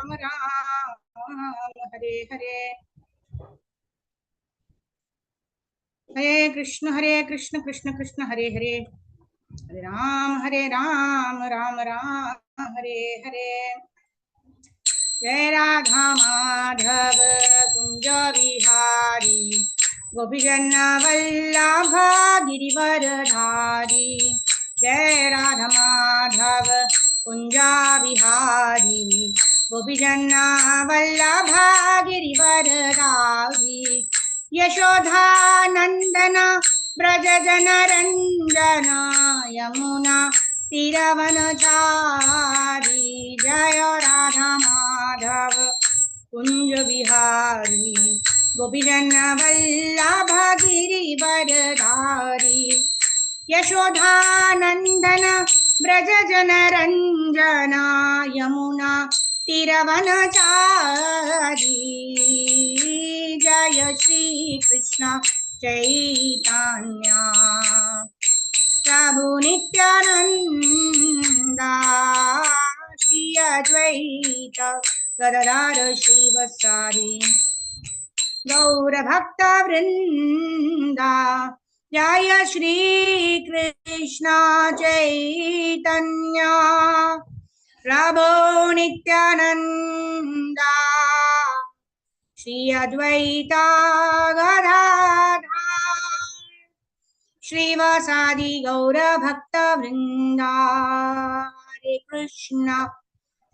राम राम हरे हरे, हरे कृष्ण कृष्ण कृष्ण हरे हरे, हरे राम राम राम हरे हरे। जय राधा माधव कुंज विहारी, गोपीजन वल्लभ गिरिवरधारी। जय राधा माधव कुंज विहारी, गोपीजन वल्लभ गिरिवरधारी। यशोधा नंदन ब्रज जन रंजन, यमुना तीरवनचारी। जय राधा माधव कुंज बिहारी, गोपीजन वल्लभ गिरिवरधारी। यशोधा नंदन ब्रज जन रंजन, यमुना तीरवनचारी। जय श्री कृष्ण चैतन्य प्रभु नित्यानंद, श्री अद्वैत गदाधर श्रीवासादि गौर भक्त वृंदा। जय श्री कृष्ण चैतन्य प्रभु नित्यानंद, श्री अद्वैत गदाधर श्रीवासादि गौर भक्त वृंदा।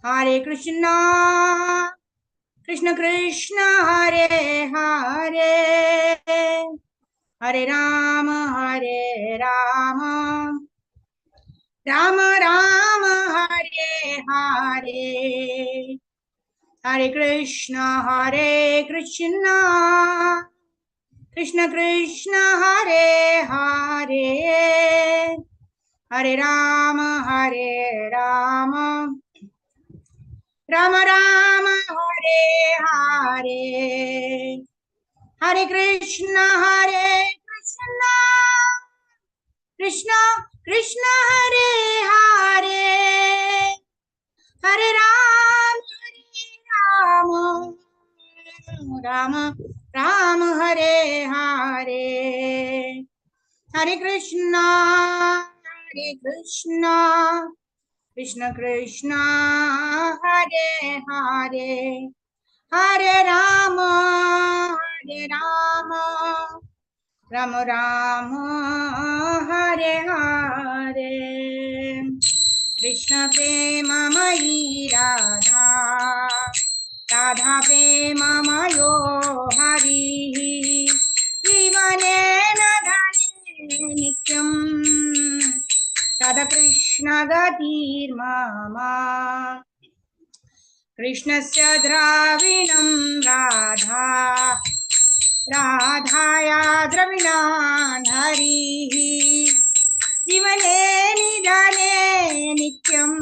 हरे कृष्ण कृष्ण कृष्ण हरे हरे, हरे राम राम राम हरे हरे। हरे कृष्ण कृष्ण कृष्ण हरे हरे, हरे राम राम राम हरे हरे। हरे कृष्ण कृष्ण कृष्ण हरे हरे, हरे राम राम राम हरे हरे। हरे कृष्ण कृष्ण कृष्ण हरे हरे, हरे राम राम राम हरे हरे। कृष्ण प्रेममयी राधा, राधा प्रेममयो हरिः। जीवनेन धने नित्यं, राधा कृष्ण गतिर्मम। कृष्णस्य द्रविणं राधा, राधाया द्रविणान् हरिः। जीवने निधने नित्यं,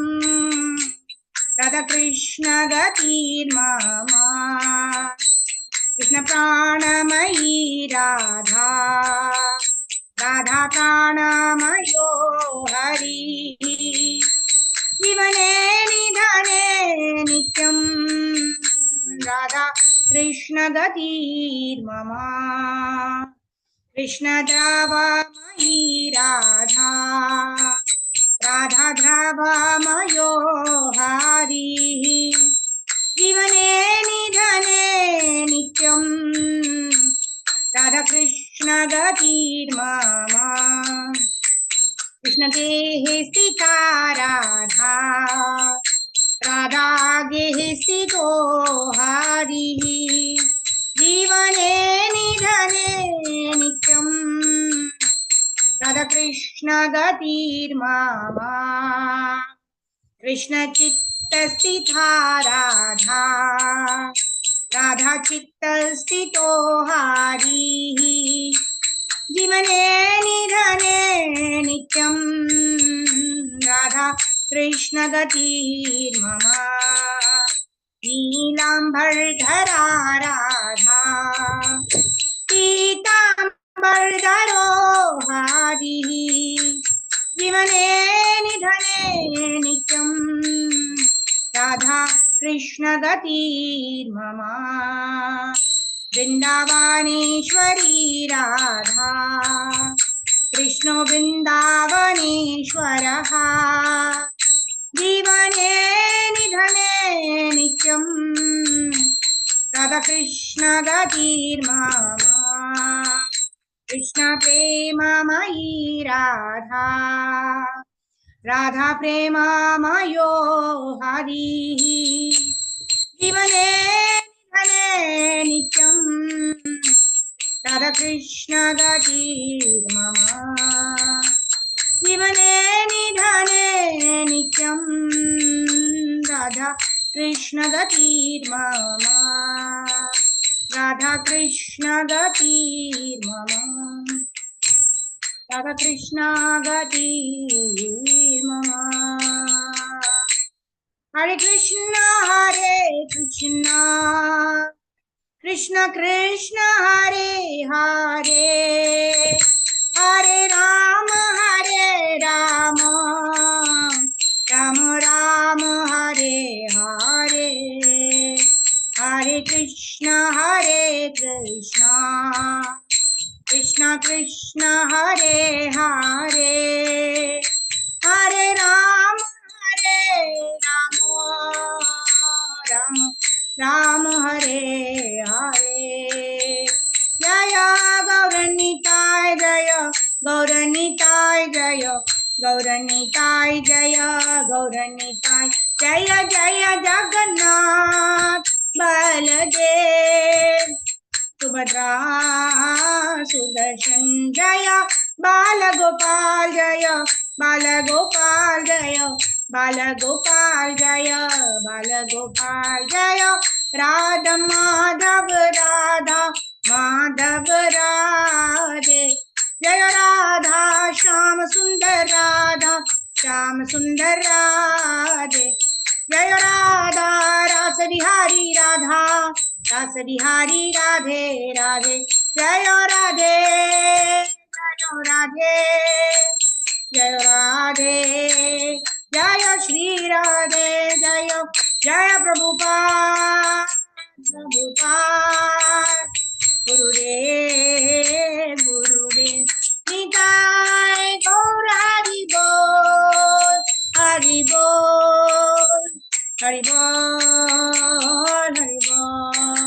राधा कृष्ण गतिर्मम। कृष्ण प्राणमयी राधा, राधा प्राणमयो हरिः। जीवने निधने नित्यं, राधा कृष्ण गतिर्मम। कृष्ण द्रवमयी राधा, राधा द्रवमयो हरिः। जीवने निधने नित्यं, राधा कृष्ण गतिर्मम। कृष्ण गेहे स्थिता राधा, राधा गेहे स्थितो हरिः। जीवने निधने नित्यं, राधा कृष्ण गतिर्मम। कृष्ण चित्तस्थिता राधा, राधा चित्तस्थितो हरिः। जीवने निधने नित्यं, राधा कृष्ण गतिर्मम। नीलाम्बरधरा राधा, पीताम्बरधरो हरिः। जीवने निधने नित्यं, राधा कृष्ण गतिर्मम वृन्दावनेश्वरी राधा कृष्णो वृन्दावनेश्वरः जीवने निधने नित्यं राधा कृष्ण गतिर्मम कृष्ण प्रेममयी राधा राधा प्रेममयो हरिः जीवने निधने नित्यं राधा कृष्ण गतिर्मम जीवने निधने नित्यं राधा कृष्ण गतिर्मम राधा कृष्ण गतिर्मम राधा कृष्ण गतिर्मम हरे कृष्ण कृष्ण कृष्ण हरे हरे हरे राम राम राम हरे हरे हरे कृष्ण कृष्ण कृष्ण हरे हरे हरे राम राम राम हरे हरे जय गौरनिताय जय गौरनिताय जय गौरनिताय जय गौरनिताय जय जय जगन्नाथ बलदेव सुभद्रा सुदर्शन जय बालगोपाल जय बालगोपाल जय बालगोपाल जय बालगोपाल जय राधा माधव राधे जय राधा श्याम सुंदर राधे जय राधा रास बिहारी राधे राधे जय राधे जय राधे जय श्री राधे जय प्रभुपाद गुरुदेव निताय गौर हरि बोल हरि बोल हरि बोल हरि बोल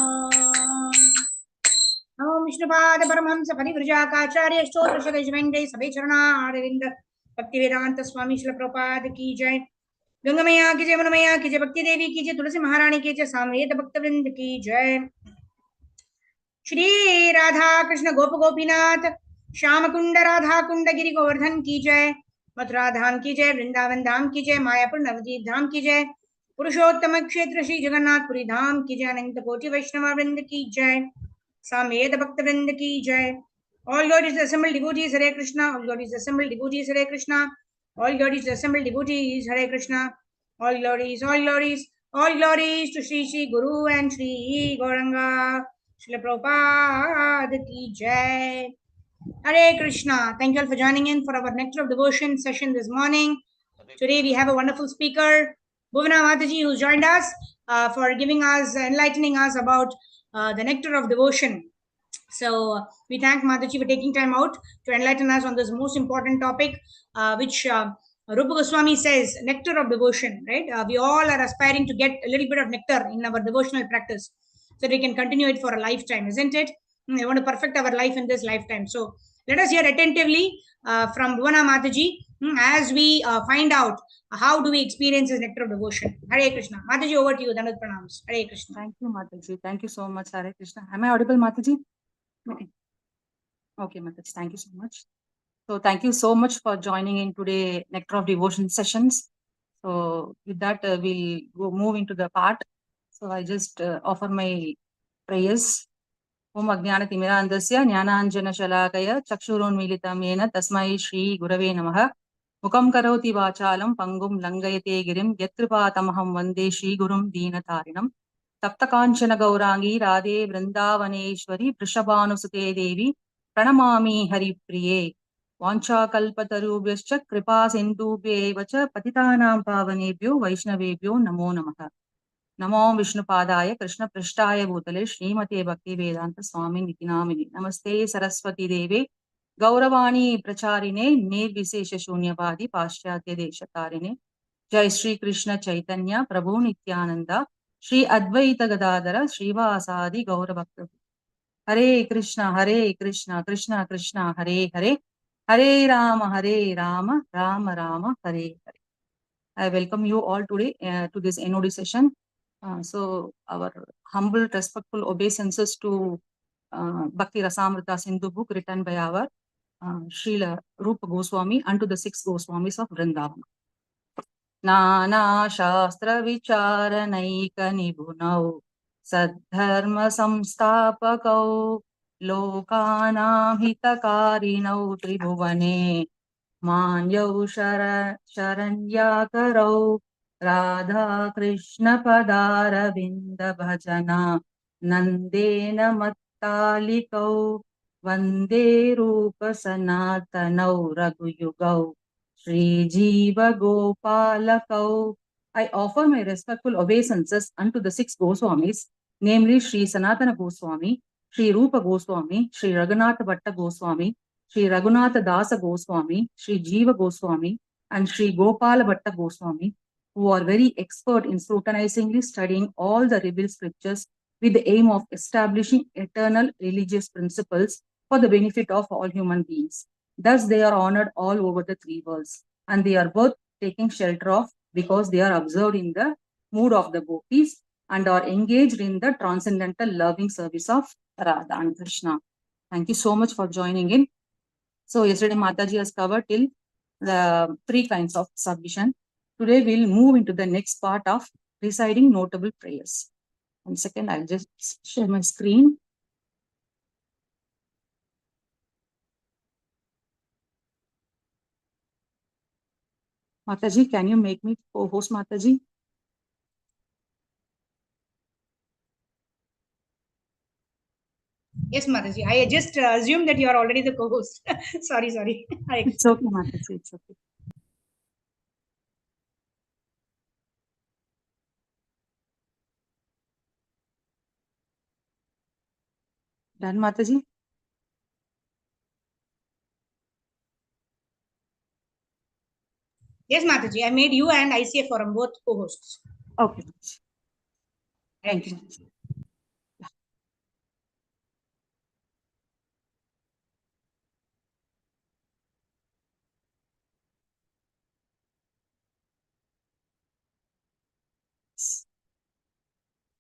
नमो विष्णुपाद परमहंस परिव्रजाकाचार्य स्तोत्रशतैः वेङ्कटैः सभे चरणारविन्द भक्तिवेदांत स्वामी श्रील प्रभुपाद की जय गंगा मैया की जय, यमुना मैया की जय, भक्ति देवी की जय, तुलसी महारानी की जय, सामवेद भक्तवृंद की जय। श्री राधा कृष्ण गोप गोपीनाथ श्याम कुंड राधा कुंड गिरि गोवर्धन की जय, मथुरा धाम की जय, वृंदावन धाम की जय, मायापुर नवदीप धाम की जय, पुरुषोत्तम क्षेत्र श्री जगन्नाथपुरी धाम की जय, अनंत कोटि वैष्णव वृंद की जय, सामवेद भक्तवृंद की जय। All glories to assembled devotees, Hare Krishna. All glories to assembled devotees, Hare Krishna. All glories to assembled devotees, Hare Krishna. All glories, all glories to Shri Shri Guru and Shri Gauranga. Srila Prabhupada ki jai. Hare Krishna. Thank you all for joining in for our Nectar of Devotion session this morning. Today we have a wonderful speaker, Bhuvana Mataji, who's joined us for giving us, enlightening us about the Nectar of Devotion. So we thank Mataji for taking time out to enlighten us on this most important topic, which Rupa Goswami says, nectar of devotion, right? We all are aspiring to get a little bit of nectar in our devotional practice so we can continue it for a lifetime, isn't it? We want to perfect our life in this lifetime. So let us hear attentively from Bhuvana Mataji as we find out how do we experience this nectar of devotion. Hare Krishna. Mataji, over to you. Dandavat pranams. Hare Krishna. Thank you, Mataji. Thank you so much, Hare Krishna. Am I audible, Mataji? Okay. Okay, Mataji. Thank you so much. So thank you so much for joining in today Nectar of Devotion sessions. So with that, we'll move into the part. So I just offer my prayers. Om Ajnana Timirandasya Jnananjana Shalakaya Chakshurunmilitam Yena Tasmai Shri Gurave Namaha Mukam Karoti Vachalam Pangum Langayate Girim Yatripatamaham Vande Shri Gurum Deenatarinam Taptakanchana Gaurangi Radhe Vrindavaneshwari Prishabhanusute Devi Pranamami Hari Priye. वाञ्छाकल्पतरुभ्यश्च कृपासिन्धुभ्यैव च पतितानां पावनेभ्यो वैष्णवेभ्यो नमो नमः। नमो विष्णुपादाय कृष्णपृष्ठाय भूतले श्रीमते भक्तिवेदांत स्वामी निति नामिने। नमस्ते सरस्वती देवे गौरवाणी प्रचारिणे निर्विशेष शून्यवादी पाश्चात्य देशतारिणे। जय श्री कृष्ण चैतन्य प्रभु नित्यानंद श्री अद्वैत गदाधर श्रीवासादि गौरभक्त। हरे कृष्ण कृष्ण कृष्ण हरे हरे, हरे Ram Ram Ram Hare Hare. I welcome you all today to this NOD session. So our humble, respectful obeisances to Bhakti Rasamrita Sindhu book written by our Srila Rupa Goswami and to the 6 Goswamis of Vrindavan. Nana Shastra Vicharanaika Nibunau Sadharma Samstapakau Lokanam Hitakarinau Tribhuvane मान्यौ शरण्याकरौ Radha Krishna पदारविन्द भजना नन्देन मत्तालिकौ वन्दे रूप सनातनौ रघुयुगौ श्रीजीव गोपालकौ. I offer my respectful obeisances unto the 6 Goswamis, namely Sri Sanatana Goswami, Sri Rupa Goswami, Sri Raghunatha Bhatta Goswami, Sri Raghunatha Dasa Goswami, Sri Jiva Goswami, and Sri Gopala Bhatta Goswami, who are very expert in scrutinizingly studying all the revealed scriptures with the aim of establishing eternal religious principles for the benefit of all human beings. Thus, they are honored all over the 3 worlds, and they are worth taking shelter of because they are observed in the mood of the gopis and are engaged in the transcendental loving service of Radha and Krishna. Thank you so much for joining in. So yesterday Mataji has covered till the 3 kinds of submission. Today we'll move into the next part of reciting notable prayers. 1 second, I'll just share my screen. Mataji, can you make me co-host, Mataji? Yes, Mataji. I just assumed that you are already the co-host. sorry. It's okay, Mataji. It's okay. Done, Mataji? Yes, Mataji. I made you and ICF Forum both co-hosts. Okay. Thank you.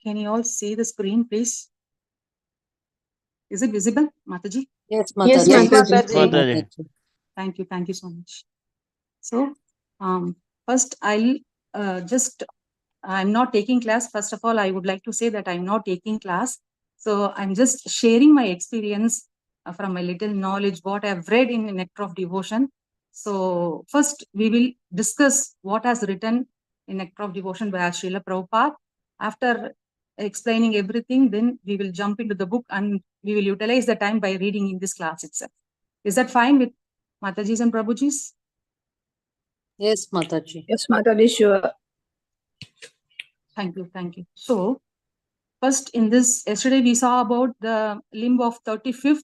Can you all see the screen, please? Is it visible, Mataji? Yes, Mataji. Yes, Mataji. Thank you so much. So, first I'll I'm not taking class. First of all, I would like to say that I'm not taking class. So I'm just sharing my experience from my little knowledge, what I've read in Nectar of Devotion. So first we will discuss what has written in Nectar of Devotion by Srila Prabhupada. After explaining everything, then we will jump into the book and we will utilize the time by reading in this class itself. Is that fine with Matajis and Prabhujis? Yes, Mataji. Yes, Mataji, sure. Thank you. So, first in this, yesterday we saw about the limb of 35th.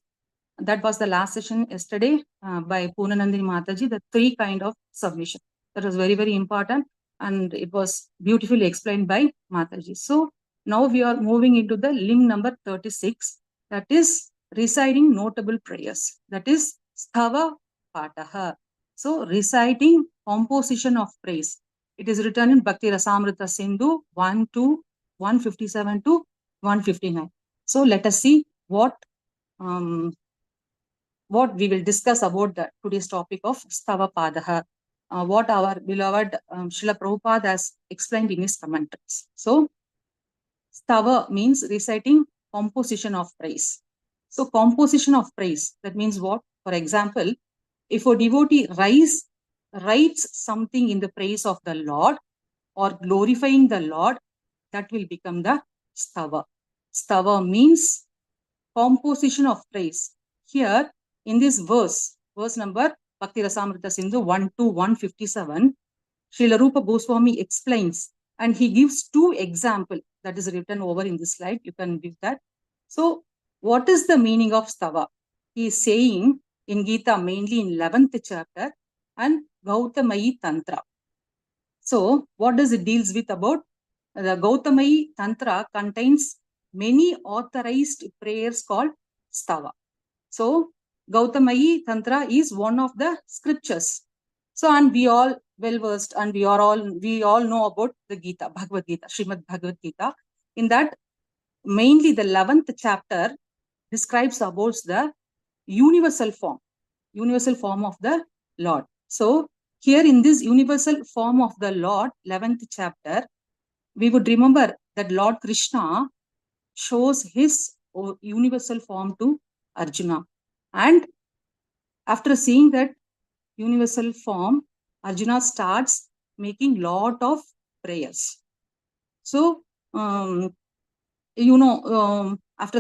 That was the last session yesterday by Poonanandini Mataji, the 3 kind of submission. That was very, very important and it was beautifully explained by Mataji. So, now we are moving into the limb number 36, that is reciting notable prayers. That is Sthava Pataha. So, reciting composition of praise. It is written in Bhakti Rasamrita Sindhu 1 to 157 to 159. So, let us see what we will discuss about today's topic of Stava Padaha, what our beloved Srila Prabhupada has explained in his commentaries. So, Stava means reciting composition of praise. So, composition of praise, that means what? For example, if a devotee writes something in the praise of the Lord or glorifying the Lord, that will become the Stava. Stava means composition of praise. Here, in this verse number Bhakti Rasamrita Sindhu 1 to 157, Srila Rupa Goswami explains, and he gives two examples that is written over in this slide. You can give that. So, what is the meaning of stava? He is saying in Gita, mainly in 11th chapter, and Gautamayi Tantra. So, what does it deals with about? The Gautamayi Tantra contains many authorized prayers called stava. So, Gautamayi Tantra is one of the scriptures. So, and we all well versed, and we all know about the Gita, Bhagavad Gita, Srimad Bhagavad Gita. In that, mainly the 11th chapter describes about the universal form of the Lord. So, here in this universal form of the Lord, 11th chapter, we would remember that Lord Krishna shows his universal form to Arjuna. And after seeing that universal form, Arjuna starts making lot of prayers. So, after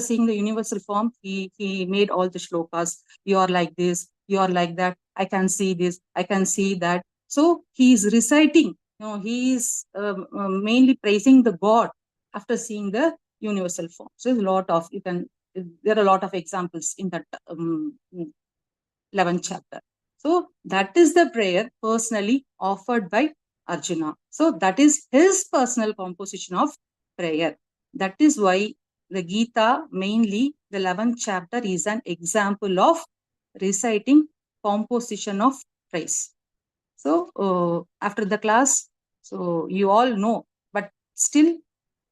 seeing the universal form, he made all the shlokas. You are like this, you are like that. I can see this, I can see that. So he is reciting. He is mainly praising the God after seeing the universal form. So there's a lot of there are a lot of examples in that 11th chapter. So that is the prayer personally offered by Arjuna. So that is his personal composition of prayer. That is why the Gita, mainly the 11th chapter, is an example of reciting composition of praise. So after the class, so you all know, but still,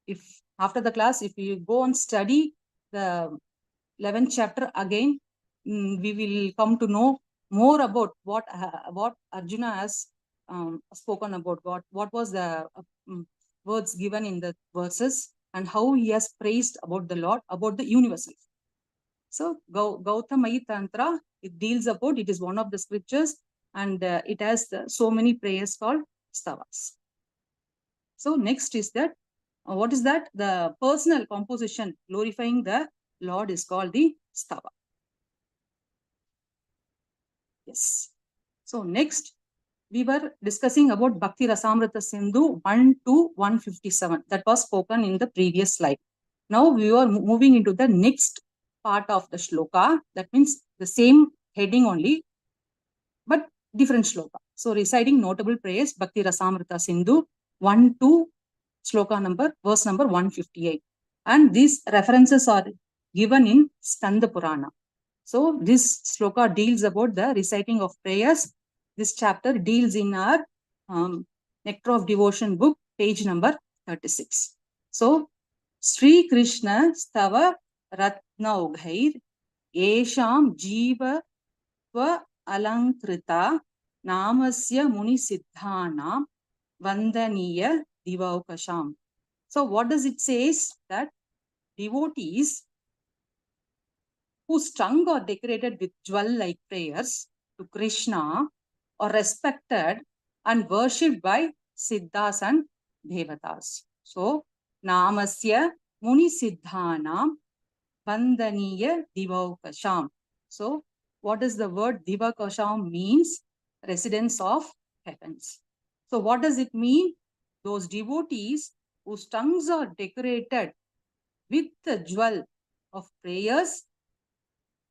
if after the class, if you go and study the 11th chapter again, we will come to know more about what Arjuna has spoken about. What was the words given in the verses, and how he has praised about the Lord, about the universal. So Gautamayi Tantra, it deals about, it is one of the scriptures, and it has so many prayers called stavas. So next is that, what is that? The personal composition glorifying the Lord is called the stava. Yes. So next, we were discussing about Bhakti Rasamrita Sindhu 1 to 157. That was spoken in the previous slide. Now we are moving into the next part of the shloka. That means the same heading only, but different shloka. So reciting notable prayers, Bhakti Rasamrita Sindhu 1 to verse number 158. And these references are given in Skanda Purana. So this shloka deals about the reciting of prayers. This chapter deals in our Nectar of Devotion book, page number 36. So, Sri Krishna Stava Ratnaughair Esham Jiva Tva Alankrita Namasya Muni Siddhanam Vandaniya Divaukasham. So, what does it say? That devotees whose tongue are decorated with jewel-like prayers to Krishna are respected and worshipped by Siddhas and Devatas. So, Namasya Muni Siddhanam Vandaniya Divaukasham. So, what does the word Divaukasham means? Residents of heavens. So, what does it mean? Those devotees whose tongues are decorated with the jewel of prayers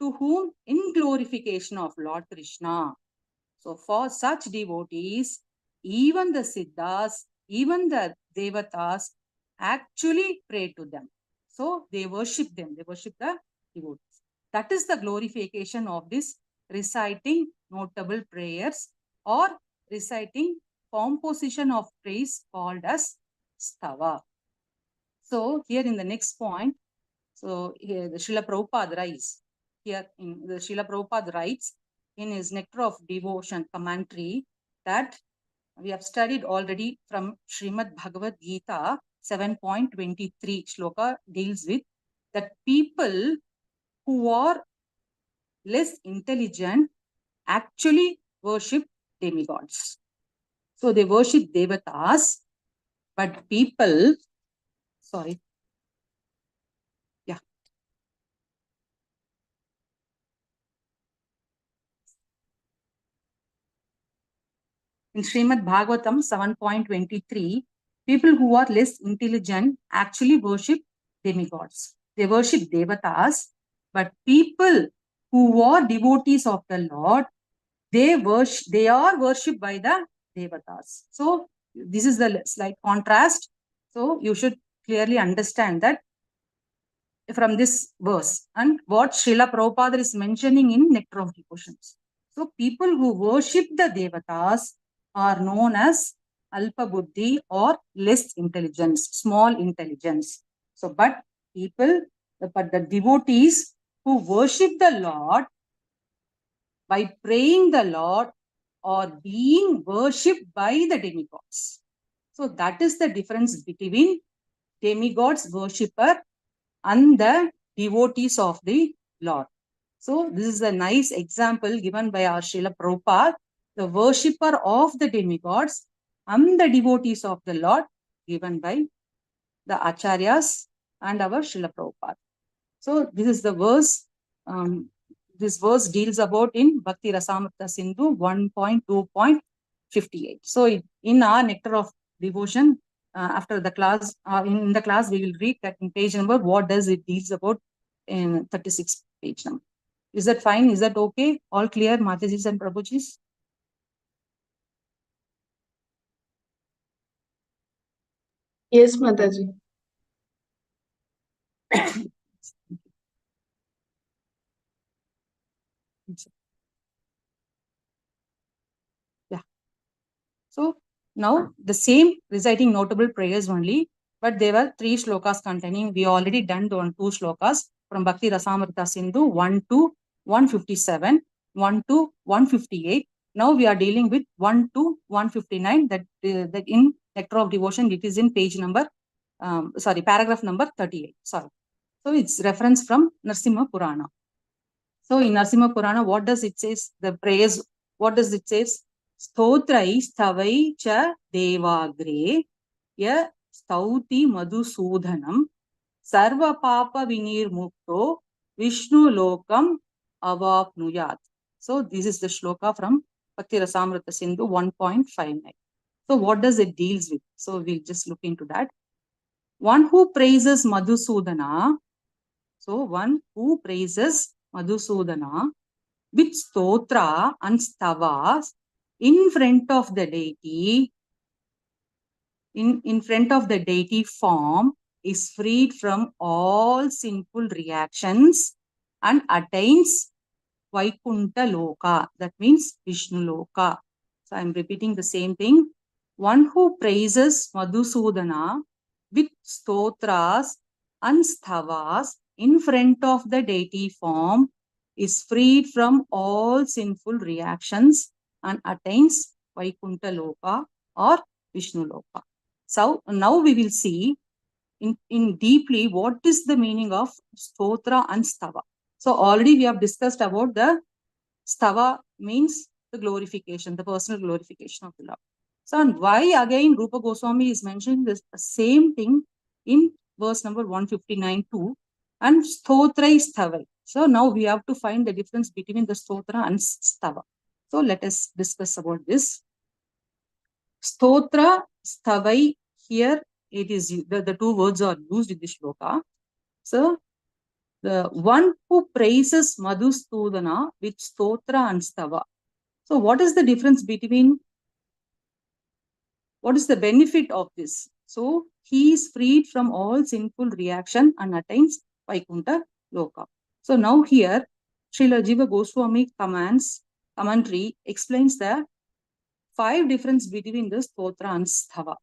to whom in glorification of Lord Krishna. So for such devotees, even the Siddhas, even the Devatas actually pray to them. So they worship them, they worship the devotees. That is the glorification of this reciting notable prayers or reciting composition of praise called as stava. So here in the next point, so here the Srila Prabhupada writes, here in the Srila Prabhupada writes in his Nectar of Devotion commentary that we have studied already from Srimad Bhagavad Gita 7.23 shloka deals with that people who are less intelligent actually worship demigods. So they worship devatas, but people, sorry, in Srimad Bhagavatam 7.23, people who are less intelligent actually worship demigods. They worship devatas, but people who are devotees of the Lord, they are worshipped by the devatas. So this is the slight contrast. So you should clearly understand that from this verse and what Srila Prabhupada is mentioning in Nectar of Devotions. So people who worship the devatas are known as Alpa Buddhi or less intelligence, small intelligence. So, but the devotees who worship the Lord by praying the Lord or being worshipped by the demigods. So that is the difference between demigods worshipper and the devotees of the Lord. So this is a nice example given by our Srila Prabhupada, the worshipper of the demigods and the devotees of the Lord, given by the Acharyas and our Srila Prabhupada. So this is the verse. This verse deals about in Bhakti Rasamrita Sindhu 1.2.58. So in our Nectar of Devotion, after the class, in the class, we will read that in page number, what does it deals about in 36 page number. Is that fine? Is that okay? All clear, Matajis and Prabhujis? Yes, Mataji. Yeah. So now the same reciting notable prayers only, but there were 3 shlokas containing. We already done the 2 shlokas from Bhakti Rasamrita Sindhu 1 to 157, 1 to 158. Now we are dealing with 1 to 159. That in Nectar of Devotion, it is in page number, paragraph number 38. Sorry. So it's reference from Narasimha Purana. So in Narasimha Purana, what does it say? The prayers, what does it say? Stotrai stavai cha devagre ya stauti madhusudhanam sarva papa vinir mukto Vishnu lokam avapnuyat. So this is the shloka from Bhakti Rasamrita Sindhu 1.59. So what does it deals with? So we'll just look into that. One who praises Madhusudana, so one who praises Madhusudana with stotra and stavas in front of the deity, in front of the deity form, is freed from all sinful reactions and attains Vaikunta Loka. That means Vishnu Loka. So I'm repeating the same thing. One who praises Madhusudana with stotras and stavas in front of the deity form is freed from all sinful reactions and attains Vaikunta Loka or Vishnu Loka. So now we will see in deeply what is the meaning of stotra and stava. So already we have discussed about the stava means the glorification, the personal glorification of the Lord. So and why again Rupa Goswami is mentioning this same thing in verse number 159 too, and stotra is stava. So now we have to find the difference between the stotra and stava. So let us discuss about this. Stotra, stavai, here it is the 2 words are used in this shloka. So the one who praises Madhusudana with stotra and stava. So what is the difference between, what is the benefit of this? So he is freed from all sinful reaction and attains Vaikunta Loka. So now here, Srila Jiva Goswami commentary explains the 5 difference between the stotra and stava.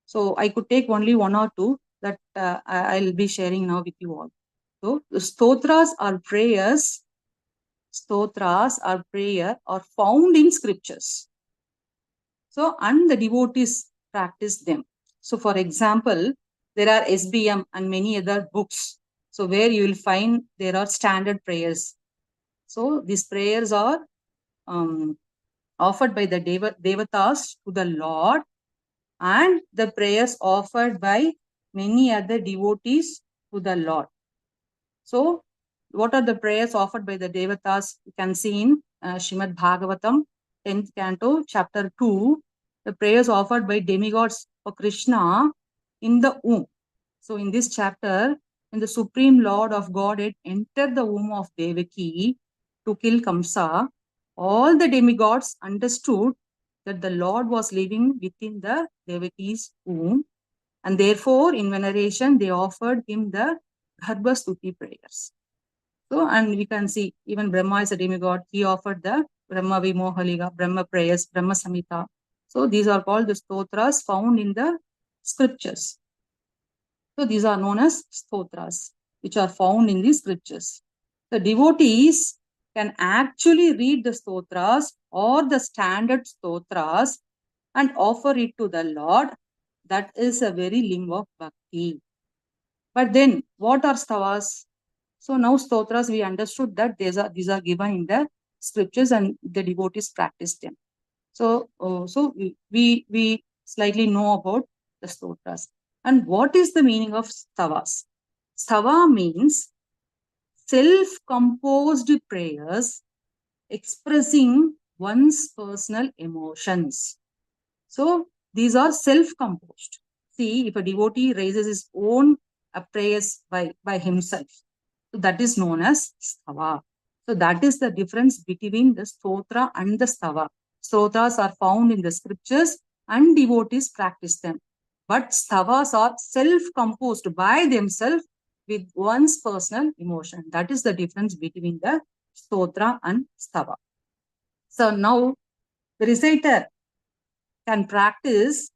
So I could take only 1 or 2 that I'll be sharing now with you all. So the stotras are prayers. Stotras are prayer are found in scriptures. So, and the devotees practice them. So, for example, there are SBM and many other books. So, where you will find there are standard prayers. So, these prayers are offered by the devatas to the Lord, and the prayers offered by many other devotees to the Lord. So, what are the prayers offered by the devatas? You can see in Srimad Bhagavatam, 10th canto, chapter 2, the prayers offered by demigods for Krishna in the womb. So in this chapter, when the Supreme Lord of Godhead entered the womb of Devaki to kill Kamsa, all the demigods understood that the Lord was living within the Devaki's womb, and therefore in veneration they offered him the Garbha Stuti prayers. So, and we can see even Brahma is a demigod. He offered the Brahma Vimohaliga, Brahma prayers, Brahma Samhita. So these are called the stotras found in the scriptures. So these are known as stotras, which are found in the scriptures. The devotees can actually read the stotras or the standard stotras and offer it to the Lord. That is a very limb of bhakti. But then, what are stavas? So now stotras, we understood that these are given in the scriptures and the devotees practice them. So, we slightly know about the stotras. And what is the meaning of stavas? Stava means self-composed prayers expressing one's personal emotions. So these are self-composed. See, if a devotee raises his own prayers by himself, so that is known as stava. So that is the difference between the stotra and the stava. Stotras are found in the scriptures and devotees practice them. But stavas are self-composed by themselves with one's personal emotion. That is the difference between the stotra and stava. So now the reciter can practice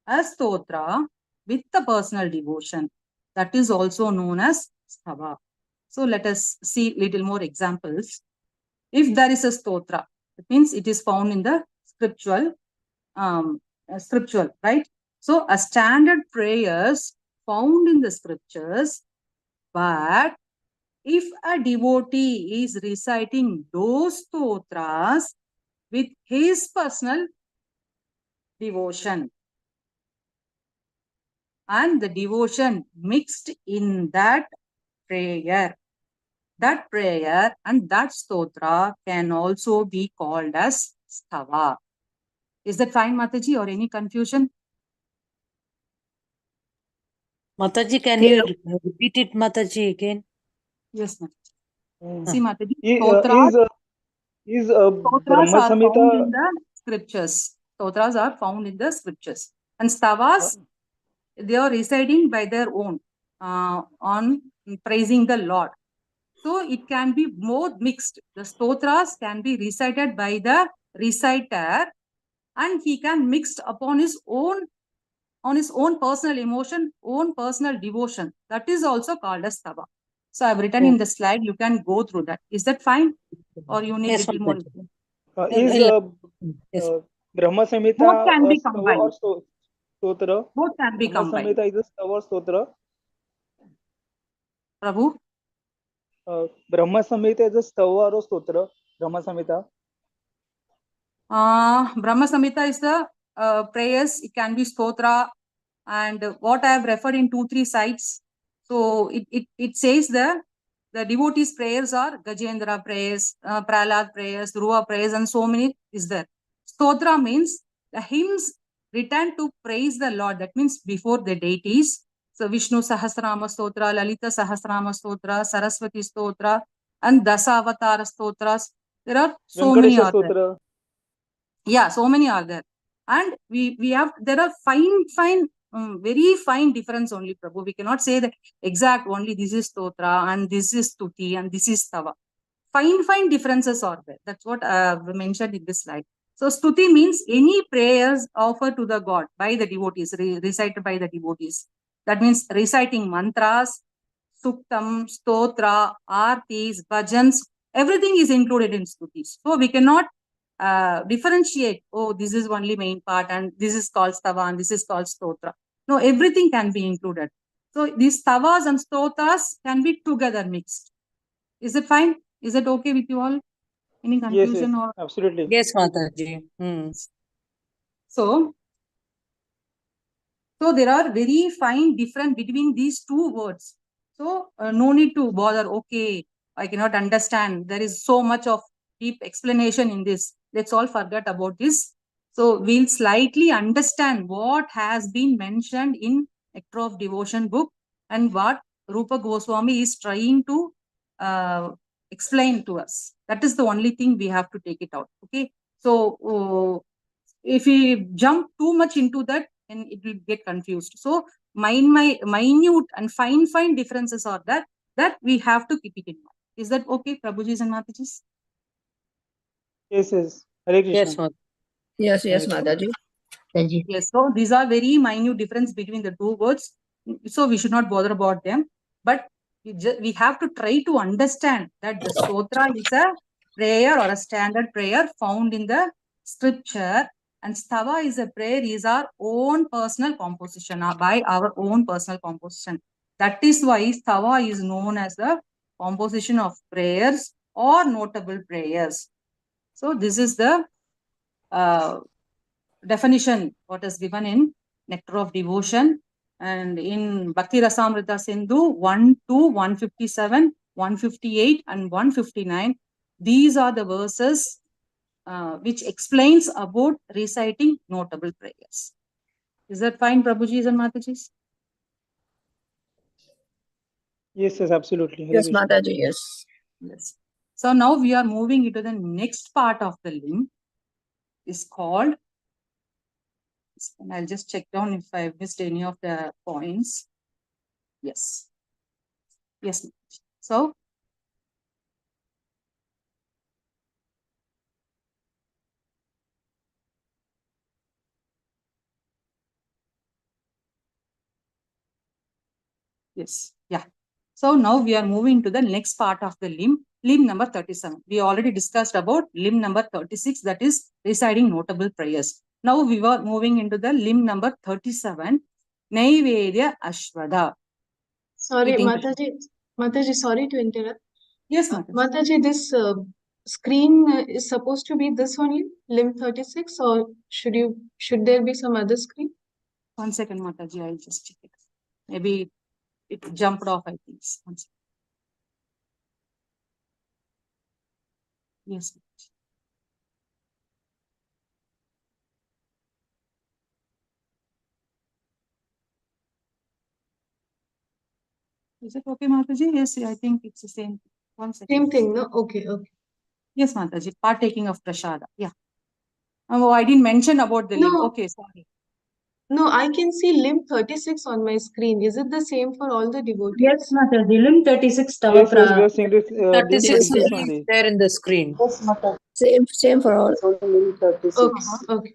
a stotra with the personal devotion. That is also known as stava. So let us see little more examples. If there is a stotra, it means it is found in the scriptural, right? So a standard prayers found in the scriptures, but if a devotee is reciting those stotras with his personal devotion, and the devotion mixed in that prayer and that stotra can also be called as stava. Is that fine, Mataji, or any confusion? Mataji, can you repeat it, Mataji, again? Yes, Mataji. See, Mataji, Is stotras Brahma are found Samhita in the scriptures. Stotras are found in the scriptures. And stavas, they are residing by their own on praising the Lord. So it can be more mixed. The stotras can be recited by the reciter, and he can mix upon his own personal emotion, own personal devotion. That is also called as stava. So I've written in the slide. You can go through that. Is that fine, or you need Yes, little more? Yes. Brahma Samhita Both can be a stava combined. or stotra? Both can be Brahma combined. Samhita is a stava or stotra? Prabhu? Brahma Samhita is a stava or stotra? Brahma Samhita. Brahma Samhita is the prayers. It can be stotra, and what I have referred in 2-3 sites. So it says the devotees' prayers are Gajendra prayers, Prahlad prayers, Dhruva prayers, and so many is there. Stotra means the hymns written to praise the Lord. That means before the deities. So Vishnu Sahasrama Stotra, Lalita Sahasrama Stotra, Saraswati Stotra, and Dasavatara Stotras. There are so many are there. Yeah, so many are there. And we have, there are fine, very fine difference only, Prabhu. We cannot say that exact only this is stotra and this is stuti and this is stava. Fine differences are there. That's what I've mentioned in this slide. So stuti means any prayers offered to the God by the devotees, recited by the devotees. That means reciting mantras, suktam, stotra, artis, bhajans, everything is included in stutis. So we cannot differentiate, oh, this is only main part and this is called stava and this is called stotra. No, everything can be included. So these stavas and stotras can be together mixed. Is it fine? Is it okay with you all? Any confusion? Yes, or absolutely. Yes, Mataji. So there are very fine difference between these two words. So no need to bother. Okay, I cannot understand. There is so much of deep explanation in this. Let's all forget about this. So we'll slightly understand what has been mentioned in Nectar of Devotion book and what Rupa Goswami is trying to explain to us. That is the only thing we have to take it out. Okay. So if we jump too much into that, then it will get confused. So minute and fine differences are that we have to keep it in mind. Is that okay, Prabhujis and Matajis? Yes, yes. Hare Krishna. Yes, Mataji. Yes, yes, Hare Mataji. Yes, so these are very minute difference between the two words. So we should not bother about them. But we have to try to understand that the stotra is a prayer or a standard prayer found in the scripture, and stava is a prayer, is our own personal composition, by our own personal composition. That is why stava is known as the composition of prayers or notable prayers. So this is the definition what is given in Nectar of Devotion, and in Bhakti Rasamrita Sindhu 1 to 157, 158 and 159. These are the verses which explains about reciting notable prayers. Is that fine, Prabhujis and Matajis? Yes, yes, absolutely. Hare Yes, Krishna. Mataji, yes. Yes. So now we are moving into the next part of the limb, is called, and I'll just check down if I missed any of the points. Yes. Yes. So yes, yeah. So now we are moving to the next part of the limb number 37. We already discussed about limb number 36, that is reciting notable prayers. Now we were moving into the limb number 37, Naivedya Ashwada. Sorry, Eating Mataji, sorry to interrupt. Yes, Mataji. Mataji, this screen is supposed to be this only, limb 36, or should there be some other screen? 1 second, Mataji, I'll just check it. Maybe it jumped off, I think. 1 second. Yes. Is it okay, Mataji? Yes, I think it's the same. 1 second. Same thing, no? Okay, okay. Yes, Mataji, partaking of prasada. Yeah. Oh, I didn't mention about the limb. No. Okay, sorry. No, I can see limb 36 on my screen. Is it the same for all the devotees? Yes, Mataji. Limb 36 Tava Yes, yes, we are seeing this. limb 36 36 is only. there in the screen. Yes, Mataji. Same for all. It's only limb 36. Okay, okay.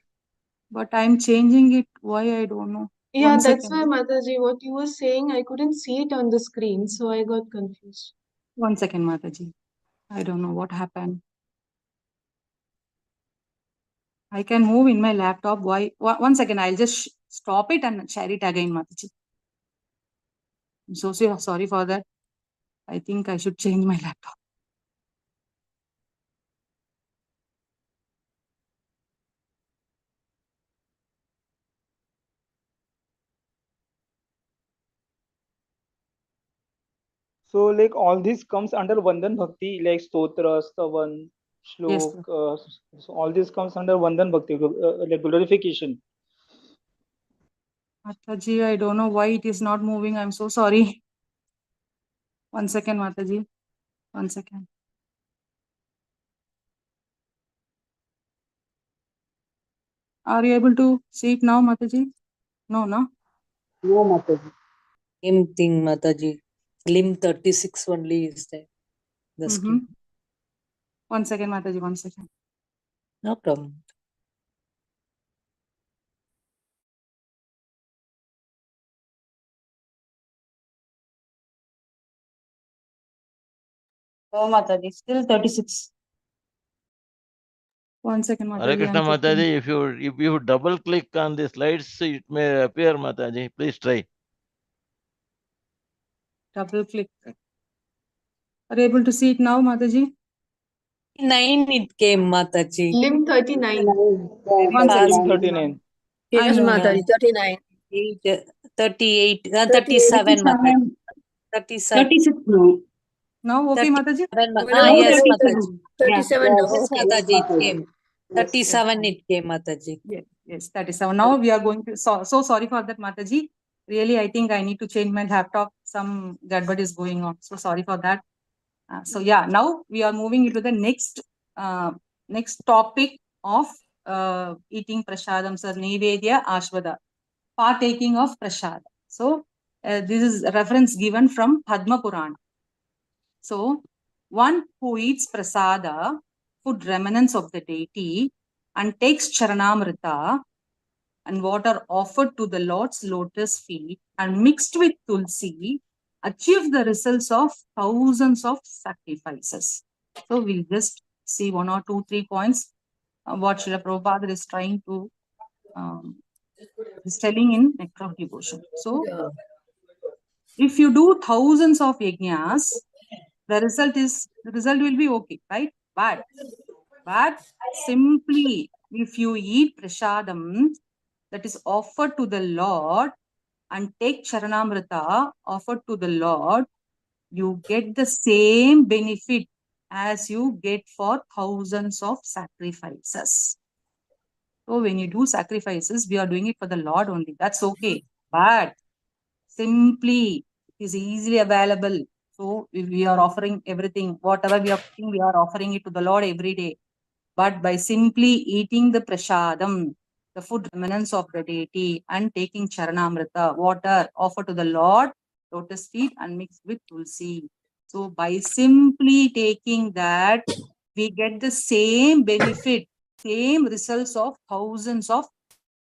But I'm changing it. Why, I don't know. Yeah, 1 that's second. why, Mataji, what you were saying, I couldn't see it on the screen, so I got confused. 1 second, Mataji. I don't know what happened. I can move in my laptop. Why? 1 second. I'll just stop it and share it again, Mataji. I'm so sorry for that. I think I should change my laptop. So, like all this comes under Vandan Bhakti, like Stotra, Stavan, Yes, Shlok. So all this comes under Vandan Bhakti, like glorification. Mataji, I don't know why it is not moving. I'm so sorry. 1 second, Mataji. 1 second. Are you able to see it now, Mataji? No, no. No, Mataji. Same thing, Mataji. Limb 36 only is there. The screen. 1 second, Mataji. 1 second. No problem. Oh, Mataji, still 36. 1 second, Mataji. Hare Krishna I'm checking. Mataji, if you double click on the slides, it may appear, Mataji. Please try. Double click. Are you able to see it now, Mataji? 9 it came, Mataji. Limb 39. 1 Fast. second. 39. Yes, I'm Mataji, 39. 38, 37, Mataji. 37. 36 now. Now, okay, Mataji? Now, No, yes, no, Mataji. 37 now. Yes, Okay. Mataji, it came. 37 it came, Mataji. Yes, 37. Now we are going to, so sorry for that, Mataji. Really, I think I need to change my laptop. Some gadbad is going on. So sorry for that. So yeah, now we are moving into the next topic of eating prasadam, sir. Naivedya Ashvada, partaking of prasad. So this is a reference given from Padma Purana. So one who eats prasada, food remnants of the deity, and takes charanamrita and water offered to the Lord's lotus feet and mixed with tulsi, achieve the results of thousands of sacrifices. So we'll just see 1 or 2, 3 points what Srila Prabhupada is trying to is telling in Nectar of Devotion. So if you do thousands of yajnas, the result will be okay, right? But simply if you eat prasadam that is offered to the Lord and take charanamrita offered to the Lord, you get the same benefit as you get for thousands of sacrifices. So when you do sacrifices, we are doing it for the Lord only. That's okay. But simply it is easily available. So we are offering everything, whatever we are cooking, we are offering it to the Lord every day. But by simply eating the prasadam, the food remnants of the deity, and taking charanamrita, water offered to the Lord, lotus feet, and mixed with tulsi. So by simply taking that, we get the same benefit, same results of thousands of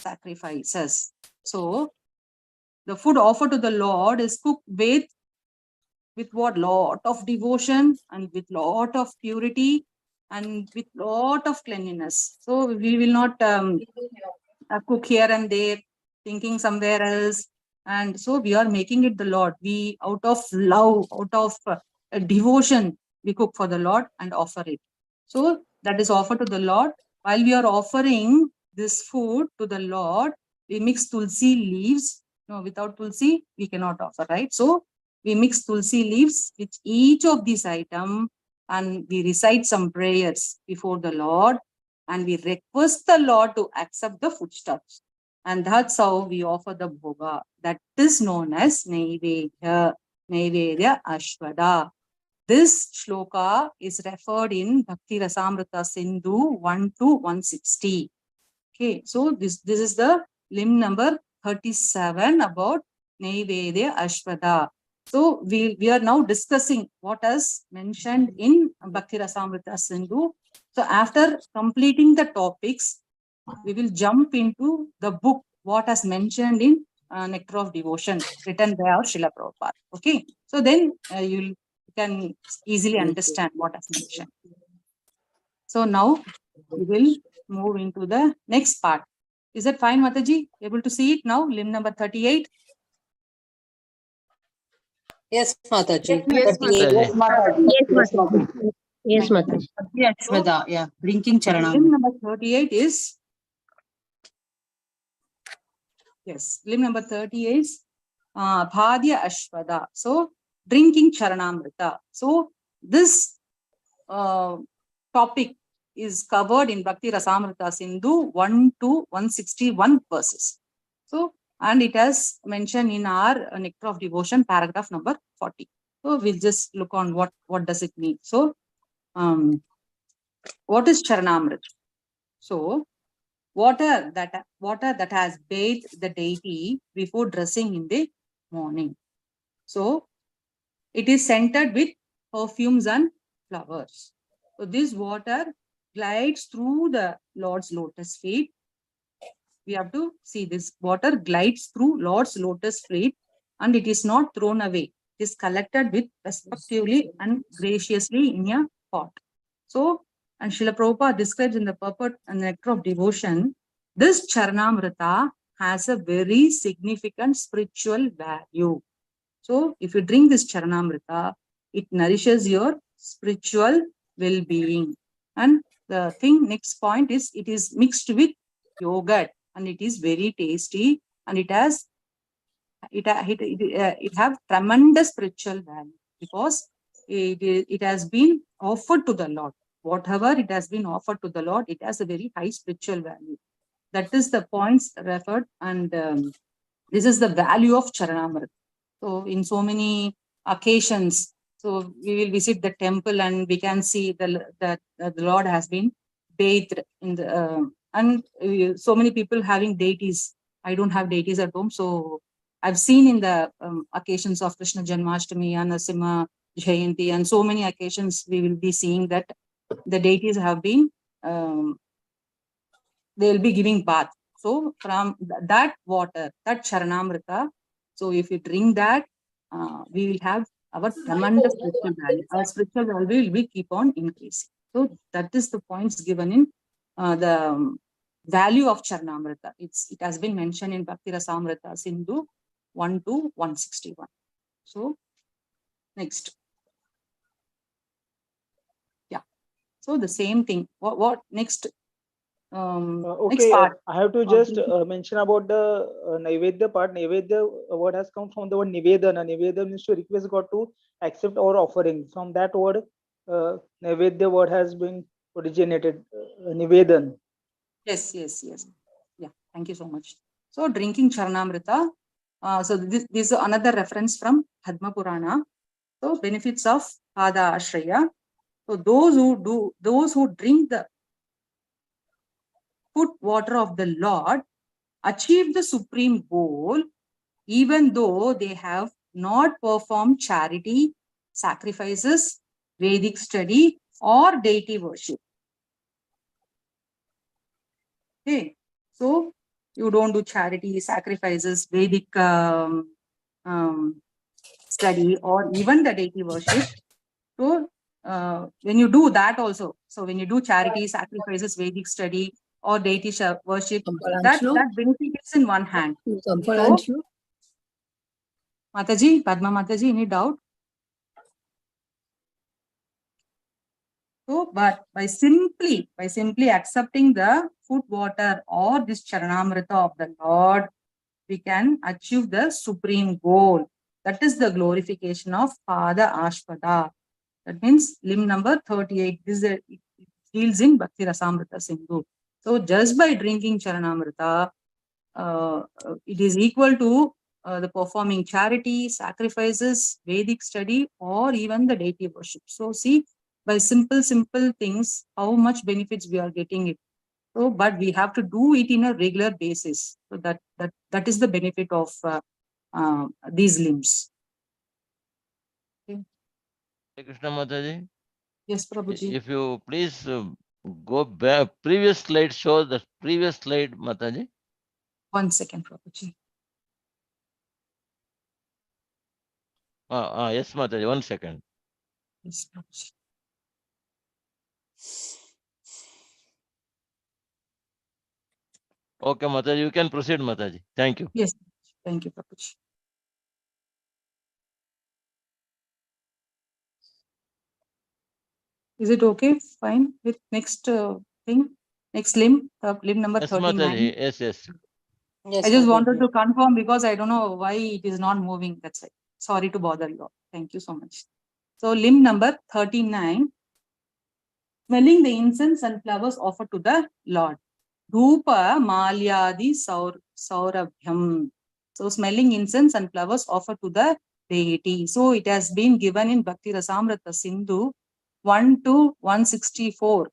sacrifices. So the food offered to the Lord is cooked with what? Lot of devotion and with lot of purity and with lot of cleanliness. So we will not cook here and there, thinking somewhere else. And so we are making it the Lord. We, out of love, out of devotion, we cook for the Lord and offer it. So that is offered to the Lord. While we are offering this food to the Lord, we mix tulsi leaves. No, without tulsi, we cannot offer, right? So we mix tulsi leaves with each of these items and we recite some prayers before the Lord and we request the Lord to accept the foodstuffs. And that's how we offer the bhoga. That is known as Naivedya Ashvada. This shloka is referred in Bhakti Rasamrita Sindhu 1 to 160. Okay, so this is the limb number 37 about Naivedya Ashvada. So we are now discussing what is mentioned in Bhakti Rasamrita Sindhu. So after completing the topics, we will jump into the book, what is mentioned in Nectar of Devotion, written by our Srila Prabhupada. Okay, so then you can easily understand what is mentioned. So now we will move into the next part. Is that fine, Mataji? Able to see it now? Limb number 38. Yes, Mataji. Yes, 38. Mataji. Yes, Mataji. Yeah, Drinking limb charanam. number 38 is, yes, limb number 38 is Bhadya Ashvada. So drinking charanamrita. So this topic is covered in Bhakti Rasamrita Sindhu 1 to 161 verses. So, and it has mentioned in our Nectar of Devotion, paragraph number 40. So we'll just look on what does it mean. So, what is Charanamrit? So, water that has bathed the deity before dressing in the morning. So, it is scented with perfumes and flowers. So, this water glides through the Lord's lotus feet. We have to see this water glides through Lord's lotus feet and it is not thrown away. It is collected with respectively and graciously in a pot. So, and Srila Prabhupada describes in the purport and Nectar of Devotion, this Charanamrita has a very significant spiritual value. So, if you drink this Charanamrita, it nourishes your spiritual well-being. And the thing, next point is, it is mixed with yogurt and it is very tasty and it has tremendous spiritual value because it has been offered to the Lord. whatever it has been offered to the Lord, it has a very high spiritual value. That is the points referred, and this is the value of Charanamrita. So in so many occasions, so we will visit the temple and we can see that the Lord has been bathed in the and so many people having deities. I don't have deities at home, so I've seen in the occasions of Krishna Janmashtami and Narasimha Jayanti and so many occasions we will be seeing that the deities have been they will be giving bath. So from that water, that Charanamrita, so if you drink that, we will have our tremendous spiritual value. Our spiritual value will be keep on increasing. So that is the points given in the value of Charanamrita. It has been mentioned in Bhakti Rasamrita Sindhu 1 to 161. So next. Yeah. So the same thing. What next? Next Okay, part. I have to just mention about the Naivedya part. Naivedya word has come from the word Nivedana. Nivedana means to request God to accept our offering. From that word, Naivedya word has been originated. Nivedan. Yes. Yeah, thank you so much. So drinking Charanamrita. So this is another reference from Padma Purana. So benefits of Pada Ashraya. So those who drink the foot water of the Lord achieve the supreme goal, even though they have not performed charity, sacrifices, Vedic study, or deity worship. Okay, so you don't do charity, sacrifices, Vedic study, or even the deity worship. So when you do that also, so when you do charity, sacrifices, Vedic study, or deity worship, that benefit is in one hand. So, Mataji, Padma Mataji, any doubt? So, but by simply accepting the food, water, or this Charanamrita of the Lord, we can achieve the supreme goal. That is the glorification of Pada Ashpada. That means limb number 38. This is it deals in Bhakti Rasamrita Sindhu. So just by drinking Charanamrita, it is equal to the performing charity, sacrifices, Vedic study, or even the deity worship. So see, by simple things, how much benefits we are getting it. So, but we have to do it in a regular basis. So that is the benefit of these limbs. Okay. Krishna Mataji. Yes, Prabhuji. If you please go back, previous slide, show the previous slide, Mataji. 1 second, Prabhuji. Yes, Mataji, 1 second. Yes, Prabhuji. Okay, Mataji, you can proceed, Mataji. Thank you. Yes, thank you, Prabhuji. Is it okay? Fine with next thing? Next limb, limb number Yes, 39. Mataji, yes. Yes, I just Mataji. wanted to confirm because I don't know why it is not moving. That's right. Sorry to bother you all. Thank you so much. So limb number 39. Smelling the incense and flowers offered to the Lord. Dhupa Malyadi Saurabhyam. So smelling incense and flowers offered to the deity. So it has been given in Bhakti Rasamrita Sindhu 1 to 164.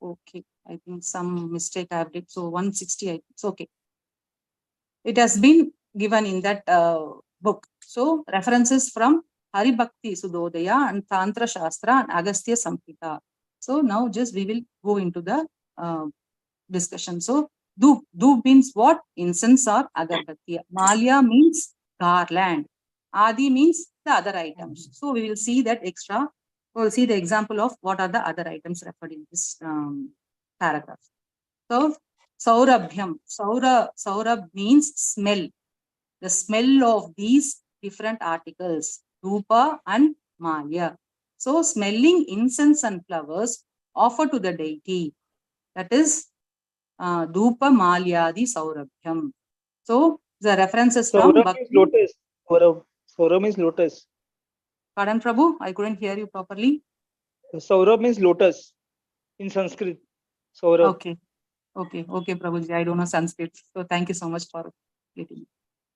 Okay, I think some mistake I have did. So 160, it's okay. It has been given in that book. So references from Hari Bhakti Sudodaya and Tantra Shastra and Agastya Samhita. So now just we will go into the discussion. So Dhoop means what? Incense or agarbatti. Malya means garland. Adi means the other items. So we will see that extra. We'll see the example of what are the other items referred in this paragraph. So Saurabhyam. Saurabh means smell. The smell of these different articles, Dhupa and Malya. So smelling incense and flowers offered to the deity. That is Dhupa Malyadi Saurabhyam. So the references from Saurabh Bhakti. means lotus. Saurabh means lotus. Pardon, Prabhu, I couldn't hear you properly. Saurabh means lotus. in Sanskrit. Saurabh. Okay. Okay, Prabhuji. I don't know Sanskrit. So thank you so much for getting it.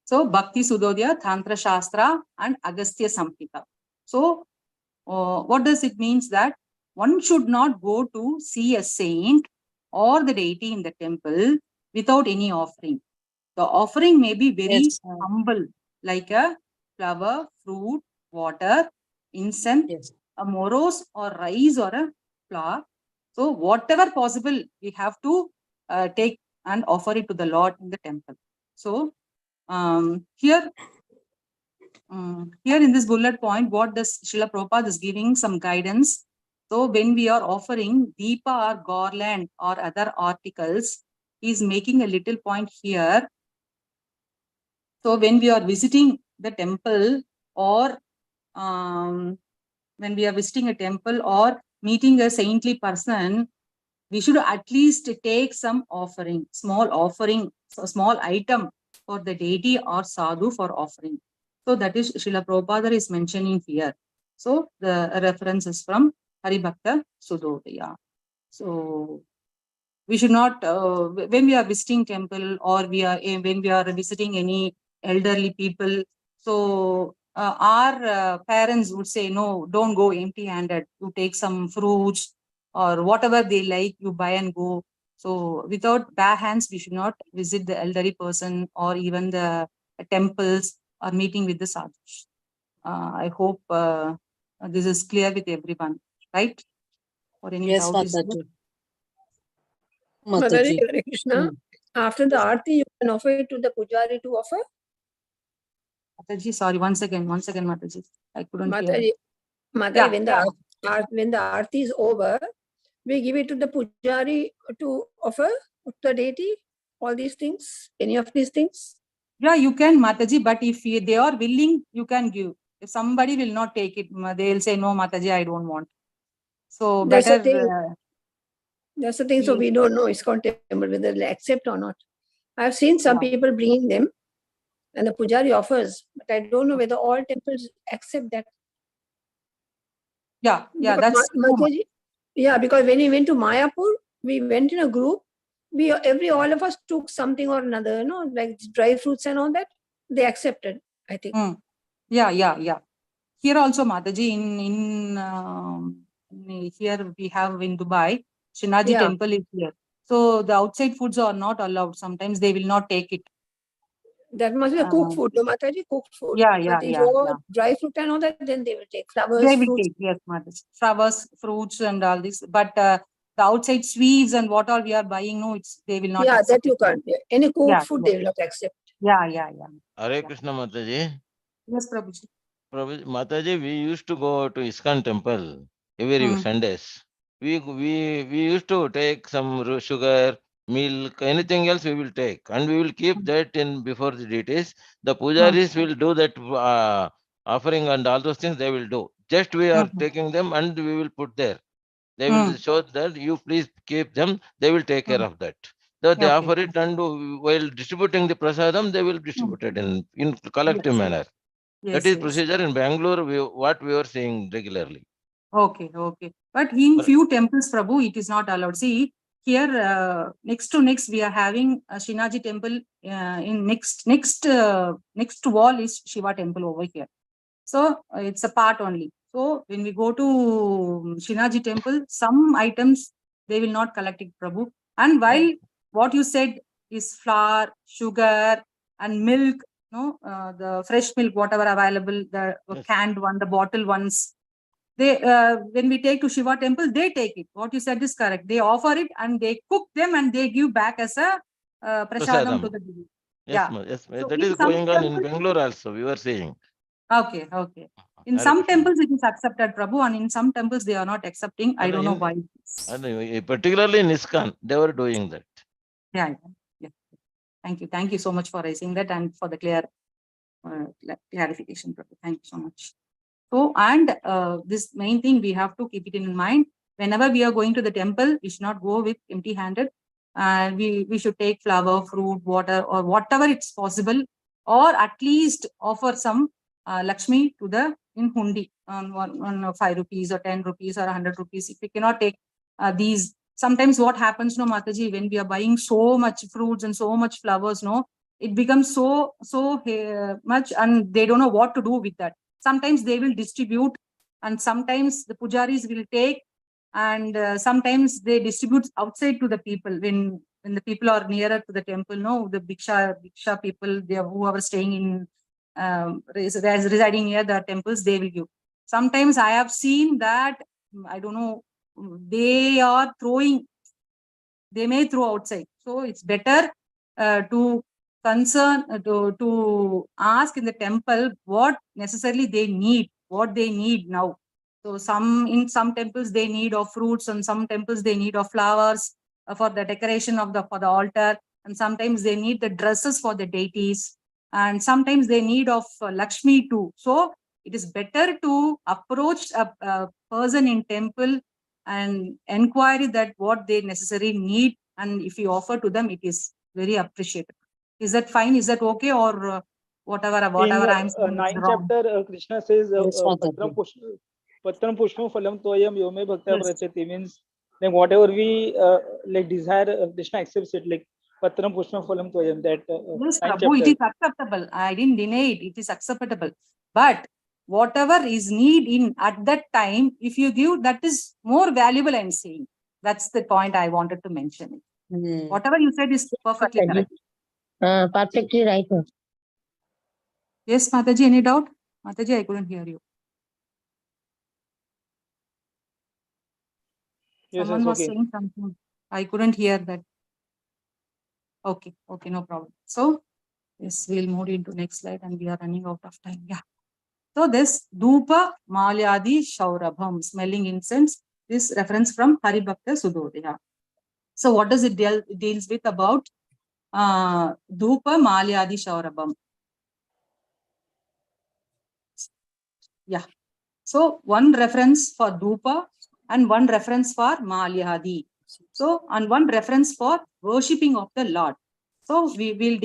So Bhakti Sudodaya, Tantra Shastra, and Agastya Samhita. So what does it means that one should not go to see a saint or the deity in the temple without any offering. The offering may be very Yes. humble, like a flower, fruit, water, incense, Yes. a moros or rice or a flower. So whatever possible, we have to take and offer it to the Lord in the temple. So here in this bullet point, what does Srila Prabhupada is giving some guidance. So when we are offering deepa or garland or other articles, he is making a little point here. So when we are visiting the temple or when we are visiting a temple or meeting a saintly person, we should at least take some offering, small offering, so small item for the deity or sadhu for offering. So that is Srila Prabhupada is mentioning here. So the reference is from Haribhakta Sudodaya. So we should not, when we are visiting temple or when we are visiting any elderly people, so our parents would say, no, don't go empty-handed. You take some fruits or whatever they like, you buy and go. So without bare hands, we should not visit the elderly person or even the temples or meeting with the sadhus. I hope this is clear with everyone, right? Or any Yes, doubt is there? Mataji. Mataji, Mataji. Hare Krishna. After the Aarti, you can offer it to the Pujari to offer. Mataji, sorry, one second, Mataji. I couldn't hear. Mataji, Yeah, when the Aarti is over, we give it to the Pujari to offer to the deity, all these things, any of these things. yeah, you can, Mataji, but if they are willing, you can give. If somebody will not take it, they'll say, no, Mataji, I don't want. So That's the better. thing. That's the thing. So we don't know ISKCON temple whether they'll accept or not. I've seen some people bringing them and the Pujari offers, but I don't know whether all temples accept that. Yeah, Because that's yeah, because when we went to Mayapur, we went in a group. All of us took something or another, like dry fruits and all that. They accepted, I think. Yeah. Here also, Mataji, here we have in Dubai, Shinaji temple is here. So the outside foods are not allowed. Sometimes they will not take it. That must be a cooked food, no, Mataji, cooked food. Yeah. Dry fruit and all that, then they will take flowers. They will fruits. take, yes, Mataji. Flowers, fruits, and all this. But the outside sweets and what all we are buying, no, they will not accept. Yeah, that you can't. Any cooked food, Yeah. they will not accept. Yeah. Hare Krishna Mataji. Yes, Prabhuji. Mataji, we used to go to ISKCON temple every Sundays. We used to take some sugar, milk, anything else we will take, and we will keep that in before the deities. The pujaris will do that offering and all those things they will do. Just we are taking them and we will put there. They will show that you please keep them. They will take care of that. So they offer it, and while distributing the prasadam, they will distribute it in collective manner. That is procedure in Bangalore. What we are seeing regularly. Okay. But in few temples, Prabhu, it is not allowed. See, here next to next we are having a Shinaji temple. In next wall is Shiva temple over here. So it's a part only. So when we go to Shinaji temple, some items they will not collect it, Prabhu. And while what you said is flour, sugar, and milk, the fresh milk, whatever available, the canned one, the bottle ones. They when we take to Shiva temple, they take it. What you said is correct. They offer it and they cook them and they give back as a prasadam to the deity. Yes. So that is going on in Bangalore also. We were saying. Okay. In some temples it is accepted, Prabhu, and in some temples they are not accepting. I don't know why. Particularly in ISKCON, they were doing that. Yeah. Thank you so much for raising that and for the clear clarification, Prabhu. Thank you so much. So, and this main thing we have to keep it in mind. Whenever we are going to the temple, we should not go with empty-handed. We should take flower, fruit, water, or whatever it's possible, or at least offer some Lakshmi to the in hundi on 5 rupees or 10 rupees or 100 rupees. If we cannot take these. Sometimes what happens, no, Mataji, when we are buying so much fruits and so much flowers, no, it becomes so much, and they don't know what to do with that. Sometimes they will distribute, and sometimes the pujaris will take, and sometimes they distribute outside to the people when the people are nearer to the temple. No, the bhiksha people, they are who are staying in residing near the temples, they will give. Sometimes I have seen that, I don't know, they are throwing, they may throw outside. So it's better to ask in the temple what necessarily they need, what they need now. So in some temples they need of fruits, and some temples they need of flowers for the decoration of for the altar, and sometimes they need the dresses for the deities, and sometimes they need of Lakshmi too. So it is better to approach a person in temple and inquiry that what they necessarily need, and if you offer to them, it is very appreciated. Is that fine? Is that okay? Or whatever I'm saying is ninth wrong? chapter, Krishna says, Yes, Mataji. Patram pushpam phalam toyam yome bhakta Yes. prachati, means like whatever we like desire, Krishna accepts it, like Patram pushpam phalam toyam, that Yes, ninth Prabhu, it chapter. is acceptable. I didn't deny it. It is acceptable. But whatever is need in at that time, if you give, that is more valuable, I'm saying. That's the point I wanted to mention. Whatever you said is perfectly correct. Perfectly right. Yes, Mataji, any doubt? Mataji, I couldn't hear you. Yes, Someone yes, was okay. saying something. I couldn't hear that. Okay, no problem. So, yes, we'll move into next slide, and we are running out of time. Yeah. So this Dhupa Malyadi Shaurabham, smelling incense, this reference from Haribhakta Sudodaya. So what does it deal? It deals with about Dhupa Malyadi Shaurabham. Yeah. So one reference for Dhupa and one reference for Malyadi. So and one reference for worshipping of the Lord. So we will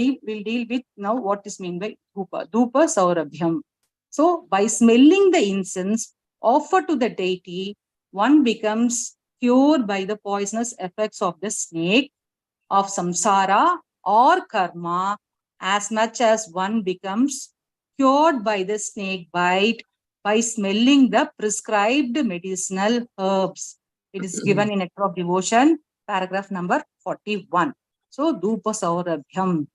deal with now what is meant by Dhupa. Dhupa Saurabhyam. So by smelling the incense offered to the deity, one becomes cured by the poisonous effects of the snake, of samsara or karma, as much as one becomes cured by the snake bite by smelling the prescribed medicinal herbs. It is given in Nectar of Devotion, paragraph number 41. So, Dhupa Saurabhyam.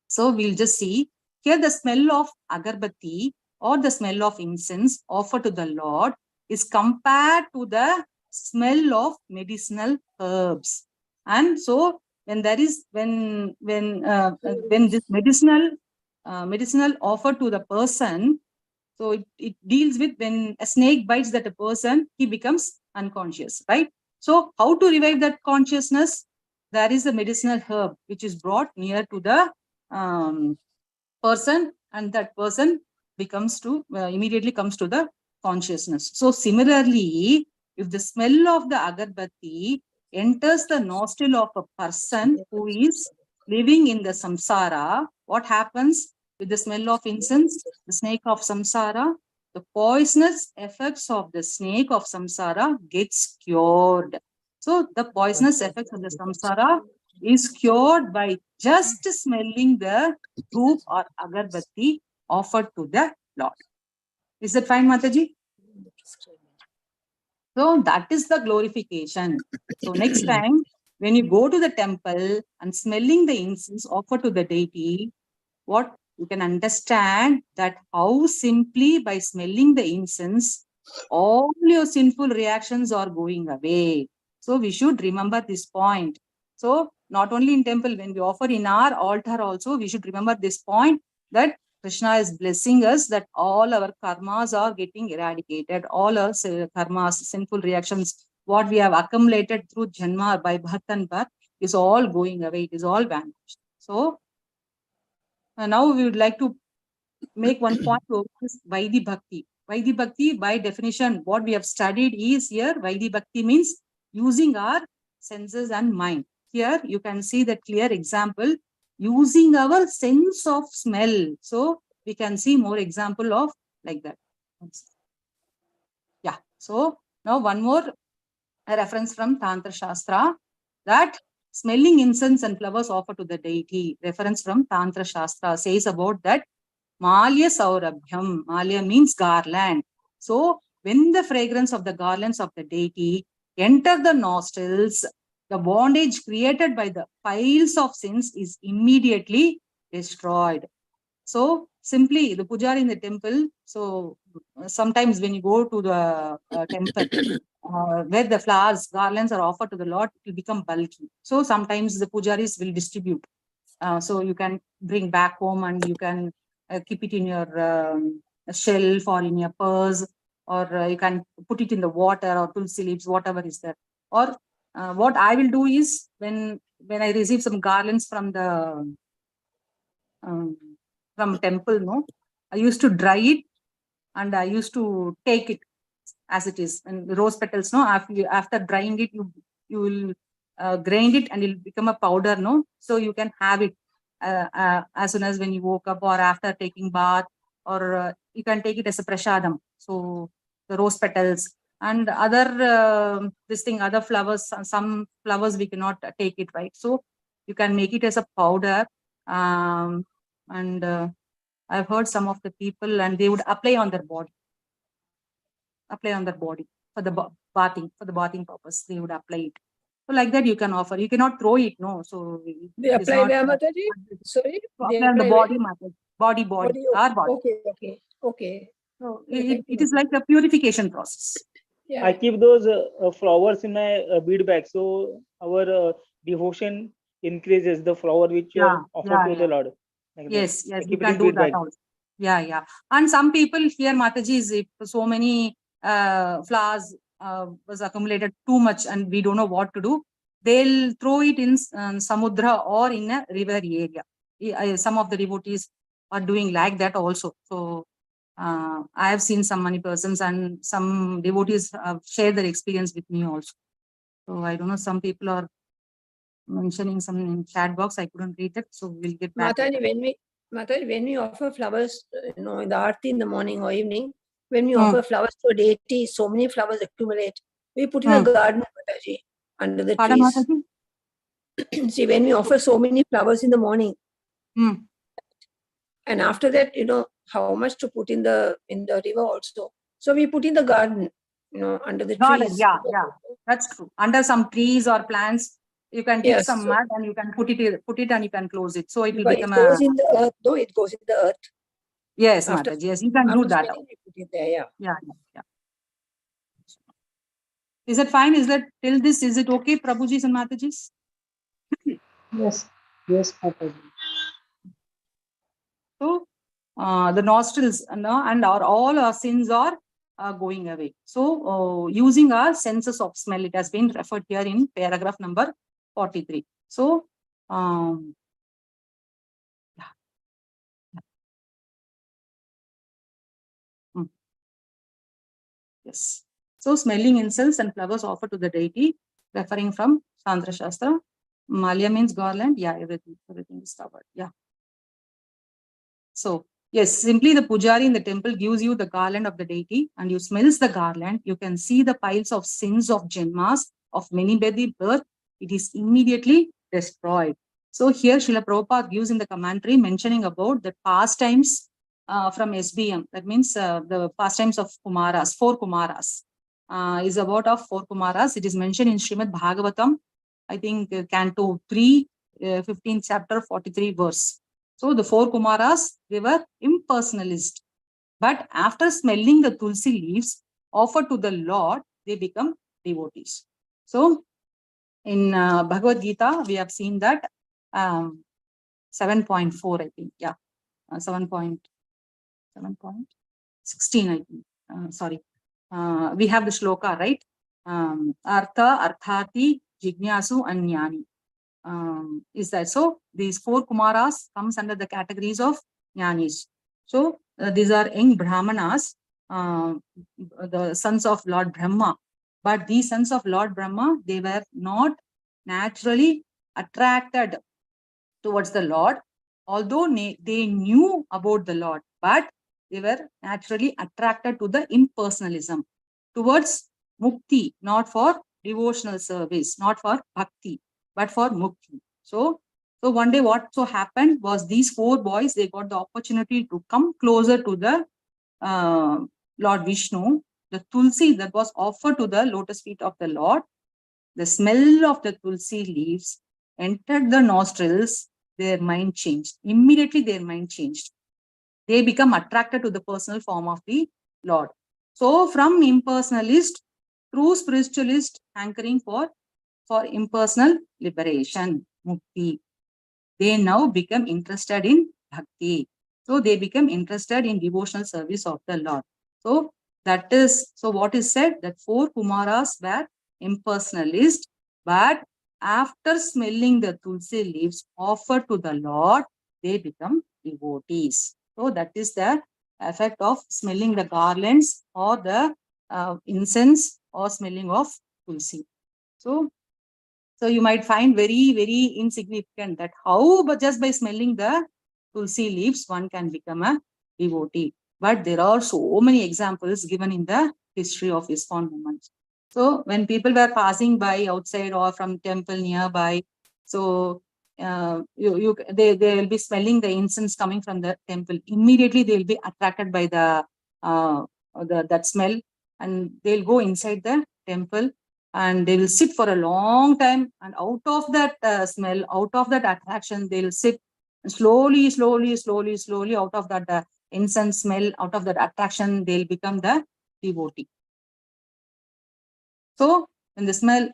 So, we'll just see here the smell of agarbatti or the smell of incense offered to the Lord is compared to the smell of medicinal herbs. And so, when there is when this medicinal offer to the person, so it deals with when a snake bites that a person, he becomes unconscious, right? So how to revive that consciousness? There is a medicinal herb which is brought near to the person, and that person becomes to immediately comes to the consciousness. So similarly, if the smell of the agarbatti enters the nostril of a person who is living in the samsara, what happens with the smell of incense? The snake of samsara, the poisonous effects of the snake of samsara gets cured. So the poisonous effects of the samsara is cured by just smelling the dhoop or agarbatti offered to the Lord. Is that fine, Mataji? So that is the glorification. So next time, when you go to the temple and smelling the incense offered to the deity, what you can understand that how simply by smelling the incense, all your sinful reactions are going away. So we should remember this point. So not only in temple, when we offer in our altar also, we should remember this point that Krishna is blessing us, that all our karmas are getting eradicated. All our karmas, sinful reactions, what we have accumulated through Janma by birth and birth is all going away. It is all vanished. So now we would like to make one point over this Vaidhi Bhakti. Vaidhi Bhakti, by definition, what we have studied is here, Vaidhi Bhakti means using our senses and mind. Here you can see the clear example, using our sense of smell. So we can see more example of like that. Yeah. So now one more a reference from Tantra Shastra, that smelling incense and flowers offered to the deity, reference from Tantra Shastra, says about that Malya Saurabhyam. Malya means garland. So when the fragrance of the garlands of the deity enter the nostrils, the bondage created by the piles of sins is immediately destroyed. So simply the pujari in the temple, so sometimes when you go to the temple, where the flowers, garlands are offered to the Lord, it will become bulky. So sometimes the pujaris will distribute. So you can bring back home and you can keep it in your shelf or in your purse, or you can put it in the water or tulsi leaves, whatever is there. Or what I will do is, when I receive some garlands from the from temple, no, I used to dry it and I used to take it as it is. And the rose petals, no, after drying it, you will grind it and it will become a powder, no. So you can have it as soon as when you woke up or after taking bath, or you can take it as a prasadam. So the rose petals and other other flowers, some flowers we cannot take it, right? So you can make it as a powder. And I've heard some of the people, and they would apply on their body. For the bathing purpose, they would apply it. So like that you can offer. You cannot throw it, no. So They apply where, Mataji? Sorry? Apply on the body, body. Our body. Okay. So it is like a purification process. Yeah. I keep those flowers in my bead bag, so our devotion increases. The flower which are offered to the Lord. Like Yes, that. you can do that also. Yeah. And some people here, Mataji, if so many flowers was accumulated too much and we don't know what to do, they'll throw it in samudra or in a river area. Some of the devotees are doing like that also. So I have seen some many persons, and some devotees have shared their experience with me also. So I don't know, some people are mentioning some in chat box. I couldn't read it, so we'll get back. Mataji, when we offer flowers, in the aarti in the morning or evening, when we offer flowers to a deity, so many flowers accumulate. We put in a garden, Mataji, under the trees. See, when we offer so many flowers in the morning, and after that, how much to put in the river also. So we put in the garden, under the trees. Yeah, that's true. Under some trees or plants, you can take some mud and you can put it and you can close it. So it will become it goes in the earth, though. It goes in the earth. Yes, Mataji. Yes, you can do that. We put it there, yeah. Is it fine? Is that till this? Is it okay, Prabhujis and Matajis? Yes, Mataji. So the nostrils, and all our sins are going away. So using our senses of smell, it has been referred here in paragraph number 43. So yes. So smelling incense and flowers offered to the deity, referring from Tantra Shastra. Malya means garland. Yeah, everything is covered. Yeah. So yes, simply the pujari in the temple gives you the garland of the deity, and you smells the garland. You can see the piles of sins of janmas of many birth. It is immediately destroyed. So here Srila Prabhupada gives in the commentary mentioning about the pastimes from SBM. That means the pastimes of Kumaras, 4 Kumaras. Is about of 4 Kumaras. It is mentioned in Srimad Bhagavatam, I think Canto 3, 15th chapter, 43 verse. So the 4 Kumaras, they were impersonalist. But after smelling the tulsi leaves offered to the Lord, they become devotees. So in Bhagavad Gita, we have seen that 7.4, I think. Yeah, 7.16, I think. Sorry. We have the shloka, right? Artha, Arthati, Jignasu, and Jnani. Is that so? These 4 Kumaras comes under the categories of Jnanis. So these are young Brahmanas, the sons of Lord Brahma. But these sons of Lord Brahma, they were not naturally attracted towards the Lord, although they knew about the Lord, but they were naturally attracted to the impersonalism, towards mukti, not for devotional service, not for bhakti, but for mukti. So one day what so happened was these 4 boys, they got the opportunity to come closer to the Lord Vishnu. The tulsi that was offered to the lotus feet of the Lord, the smell of the tulsi leaves entered the nostrils, their mind changed. Immediately their mind changed. They become attracted to the personal form of the Lord. So from impersonalist, true spiritualist hankering for impersonal liberation, mukti, they now become interested in bhakti. So they become interested in devotional service of the Lord. So that is, so what is said that 4 Kumaras were impersonalist, but after smelling the tulsi leaves offered to the Lord, they become devotees. So that is the effect of smelling the garlands or the incense or smelling of tulsi. So you might find very, very insignificant that how, but just by smelling the tulsi leaves, one can become a devotee. But there are so many examples given in the history of ISKCON movement. So when people were passing by outside or from temple nearby, so they will be smelling the incense coming from the temple. Immediately they will be attracted by the that smell, and they'll go inside the temple and they will sit for a long time, and out of that smell, out of that attraction, they'll sit slowly out of that incense smell, out of that attraction, they'll become the devotee. So when the smell,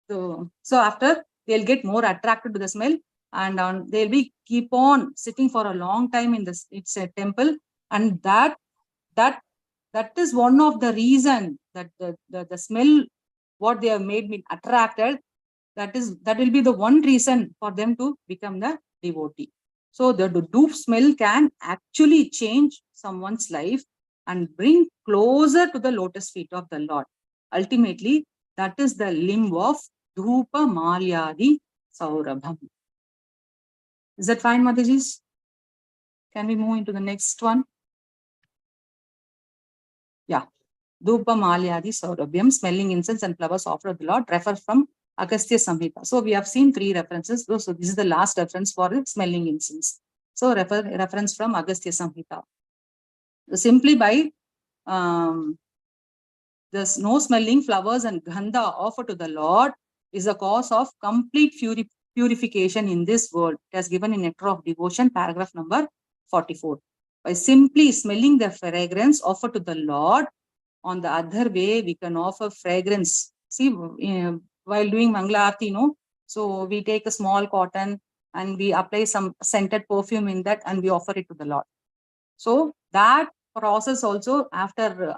so after they'll get more attracted to the smell, and they'll be keep on sitting for a long time in this, it's a temple, and that is one of the reason that the smell, what they have made me attracted, that will be the one reason for them to become the devotee. So the doof smell can actually change someone's life and bring closer to the lotus feet of the Lord. Ultimately, that is the limb of Dhupa Malyadi Saurabham. Is that fine, Matajis? Can we move into the next one? Yeah. Dhupa Malyadi Saurabhyam, smelling incense and flowers offered to the Lord, refer from Agastya Samhita. So we have seen 3 references. So this is the last reference for smelling incense. So reference from Agastya Samhita. So simply by the no smelling flowers and gandha offered to the Lord is a cause of complete purification in this world. It has given in Nectar of Devotion, paragraph number 44. By simply smelling the fragrance offered to the Lord, on the other way, we can offer fragrance. See, while doing Mangala Aarti, so we take a small cotton and we apply some scented perfume in that and we offer it to the Lord. So that process also, after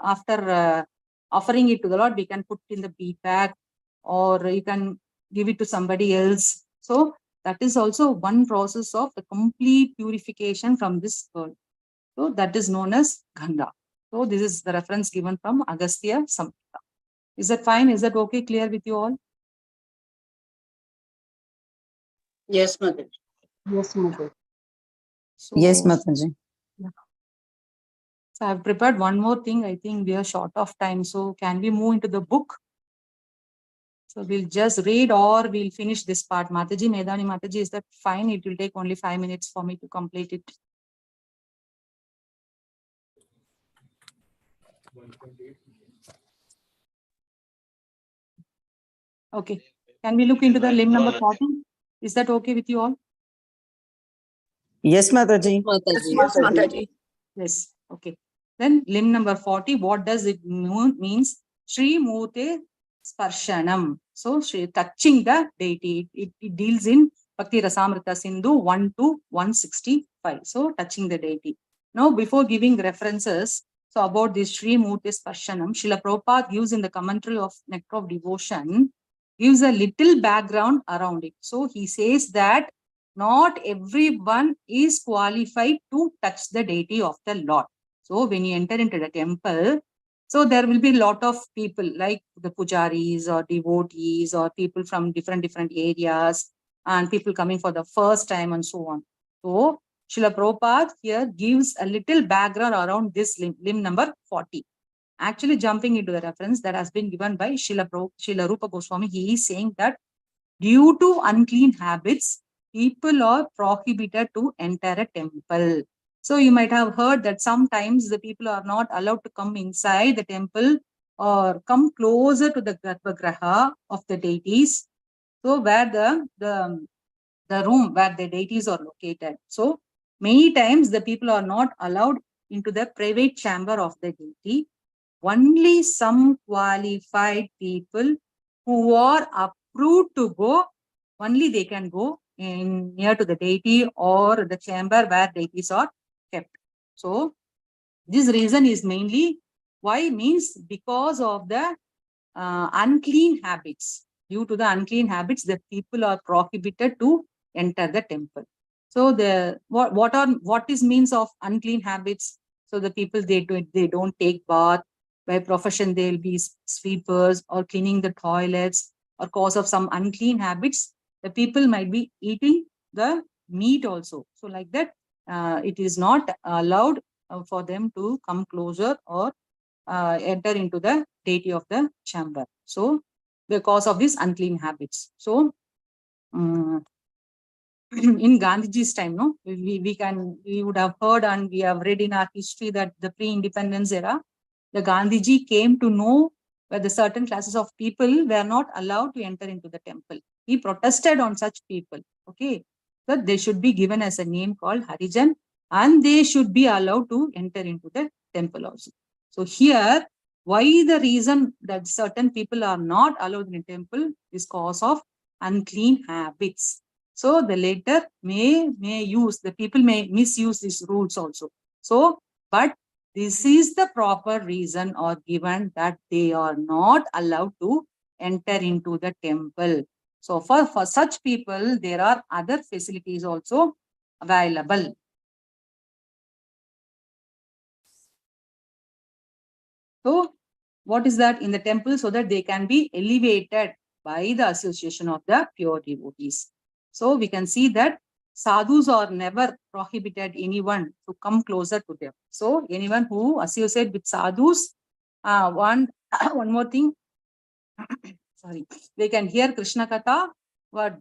offering it to the Lord, we can put in the bead bag or you can give it to somebody else. So that is also one process of the complete purification from this world. So that is known as Ganga. So this is the reference given from Agastya Samhita. Is that fine? Is that okay? Clear with you all? Yes, Mataji. Yes, Mataji. So, Yes, Mataji. Yeah. So I've prepared one more thing. I think we are short of time. So can we move into the book? So we'll just read or we'll finish this part. Mataji, Medani Mataji, is that fine? It will take only 5 minutes for me to complete it. Okay. Can we look into the limb number 40? Is that okay with you all? Yes, Mataji. Yes, Mataji. Yes. Okay. Then limb number 40, what does it means? Sri Murte Sparshanam. So touching the deity. It deals in Bhakti Rasamrita Sindhu 1 to 165. So touching the deity. Now before giving references, so about this Sri Murte Sparshanam, Srila Prabhupada gives in the commentary of Nectar of Devotion, gives a little background around it. So he says that not everyone is qualified to touch the deity of the Lord. So when you enter into the temple, so there will be a lot of people like the pujaris or devotees or people from different areas and people coming for the first time and so on. So Srila Prabhupada here gives a little background around this limb number 40. actually jumping into the reference that has been given by Srila Rupa Goswami. He is saying that due to unclean habits, people are prohibited to enter a temple. So you might have heard that sometimes the people are not allowed to come inside the temple or come closer to the Garbhagriha of the deities. So where the room where the deities are located. So many times the people are not allowed into the private chamber of the deity. Only some qualified people who are approved to go, only they can go in near to the deity or the chamber where deities are kept. So this reason is mainly why means because of the unclean habits. Due to the unclean habits, the people are prohibited to enter the temple. So the what is means of unclean habits? So the people they don't take bath. By profession they'll be sweepers or cleaning the toilets, or cause of some unclean habits, the people might be eating the meat also. So like that, it is not allowed for them to come closer or enter into the deity of the chamber. So because of these unclean habits. So in Gandhiji's time, no, we would have heard and we have read in our history that the pre-independence era, the Gandhiji came to know where the certain classes of people were not allowed to enter into the temple. He protested on such people. Okay, that they should be given as a name called Harijan, and they should be allowed to enter into the temple also. So here, why the reason that certain people are not allowed in a temple is cause of unclean habits. So the later may use, the people may misuse these rules also. So, but this is the proper reason or given that they are not allowed to enter into the temple. So for such people, there are other facilities also available. So what is that in the temple? So that they can be elevated by the association of the pure devotees. So we can see that sadhus are never prohibited anyone to come closer to them. So anyone who associate with sadhus, one more thing, sorry, they can hear Krishna Katha, but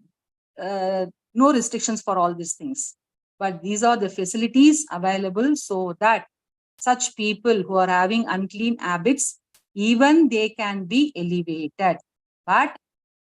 no restrictions for all these things. But these are the facilities available so that such people who are having unclean habits, even they can be elevated. But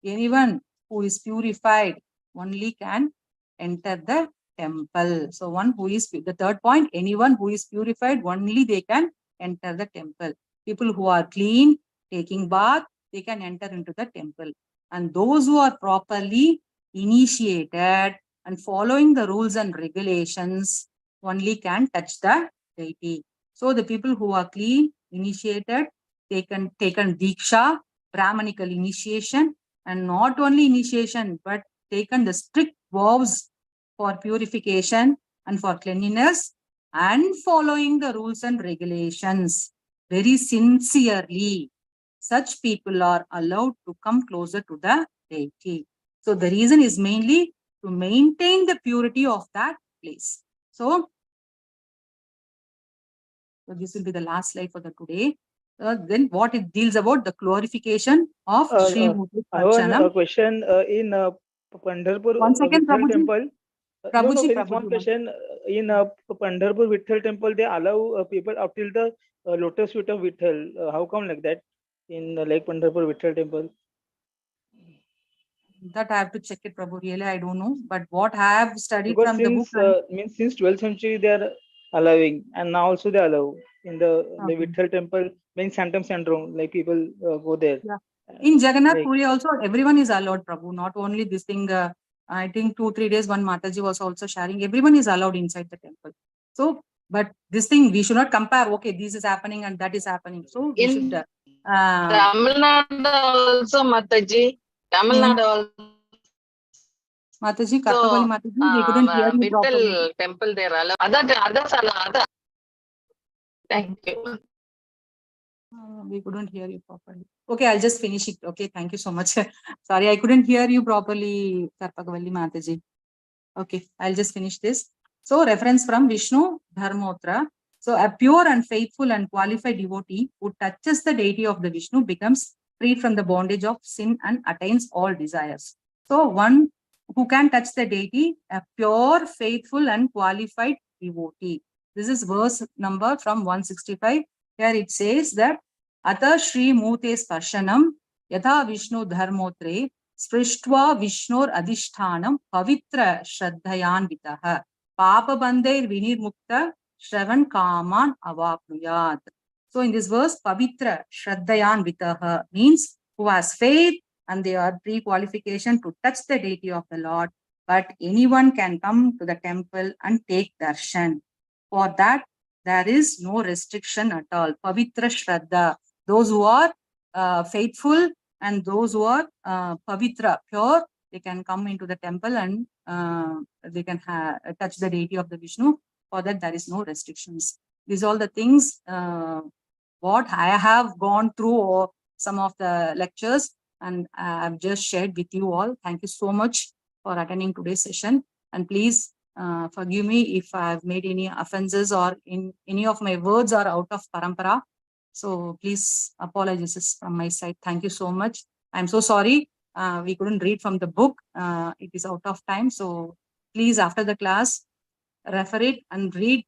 anyone who is purified only can enter the temple. So one who is, the third point, anyone who is purified, only they can enter the temple. People who are clean, taking bath, they can enter into the temple. And those who are properly initiated and following the rules and regulations only can touch the deity. So the people who are clean, initiated, taken Diksha, Brahmanical initiation, and not only initiation, but taken the strict vows for purification and for cleanliness and following the rules and regulations very sincerely. Such people are allowed to come closer to the deity. So the reason is mainly to maintain the purity of that place. So this will be the last slide for the today. Then what it deals about, the glorification of Sri Murti I have a Archanam. question in Pandharpur One second, Vitthal Prabhuji. temple. Prabhuji, There is one question in Pandharpur Vitthal temple. They allow people up till the lotus feet of Vitthal. How come like that in Lake Pandharpur Vitthal temple? That I have to check it, Prabhu. Really, I don't know. But what I have studied Because from the book, since 12th century they are allowing, and now also they allow in the Vitthal temple. Many Santam syndrome, like people go there. Yeah. In Jagannath like, Puri also, everyone is allowed, Prabhu. Not only this thing. I think 2-3 days, one Mataji was also sharing. Everyone is allowed inside the temple. So, but this thing we should not compare. Okay, this is happening and that is happening. So we should. Tamil Nadu also, Mataji. Tamil Nadu also. Mataji, Karpavali Mataji, we couldn't hear you properly. Vitthal temple there. Others allow. Thank you. We couldn't hear you properly. Okay, I'll just finish it. Okay, thank you so much. Sorry, I couldn't hear you properly, Karpavali Mataji. Okay, I'll just finish this. So, reference from Vishnu Dharmotra. So a pure and faithful and qualified devotee who touches the deity of the Vishnu becomes freed from the bondage of sin and attains all desires. So one who can touch the deity, a pure, faithful and qualified devotee. This is verse number from 165. Here it says that Ata Shri Mute Sparshanam Yatha Vishnu Dharmotre Sprishtva Vishnur Adhishthanam Pavitra Shraddhayan Vitaha Papa Bandair Vinirmukta Shravan Kaman Avapnuyat. So in this verse, Pavitra Shraddhayan Vitaha means who has faith and they are pre-qualification to touch the deity of the Lord. But anyone can come to the temple and take darshan. For that, there is no restriction at all. Pavitra Shraddha. Those who are faithful and those who are pavitra, pure, they can come into the temple and they can touch the deity of the Vishnu. For that, there is no restrictions. These are all the things what I have gone through some of the lectures and I've just shared with you all. Thank you so much for attending today's session. And please forgive me if I've made any offenses or in any of my words are out of parampara. So please apologies from my side. Thank you so much. I'm so sorry. We couldn't read from the book. It is out of time. So please, after the class, refer it and read,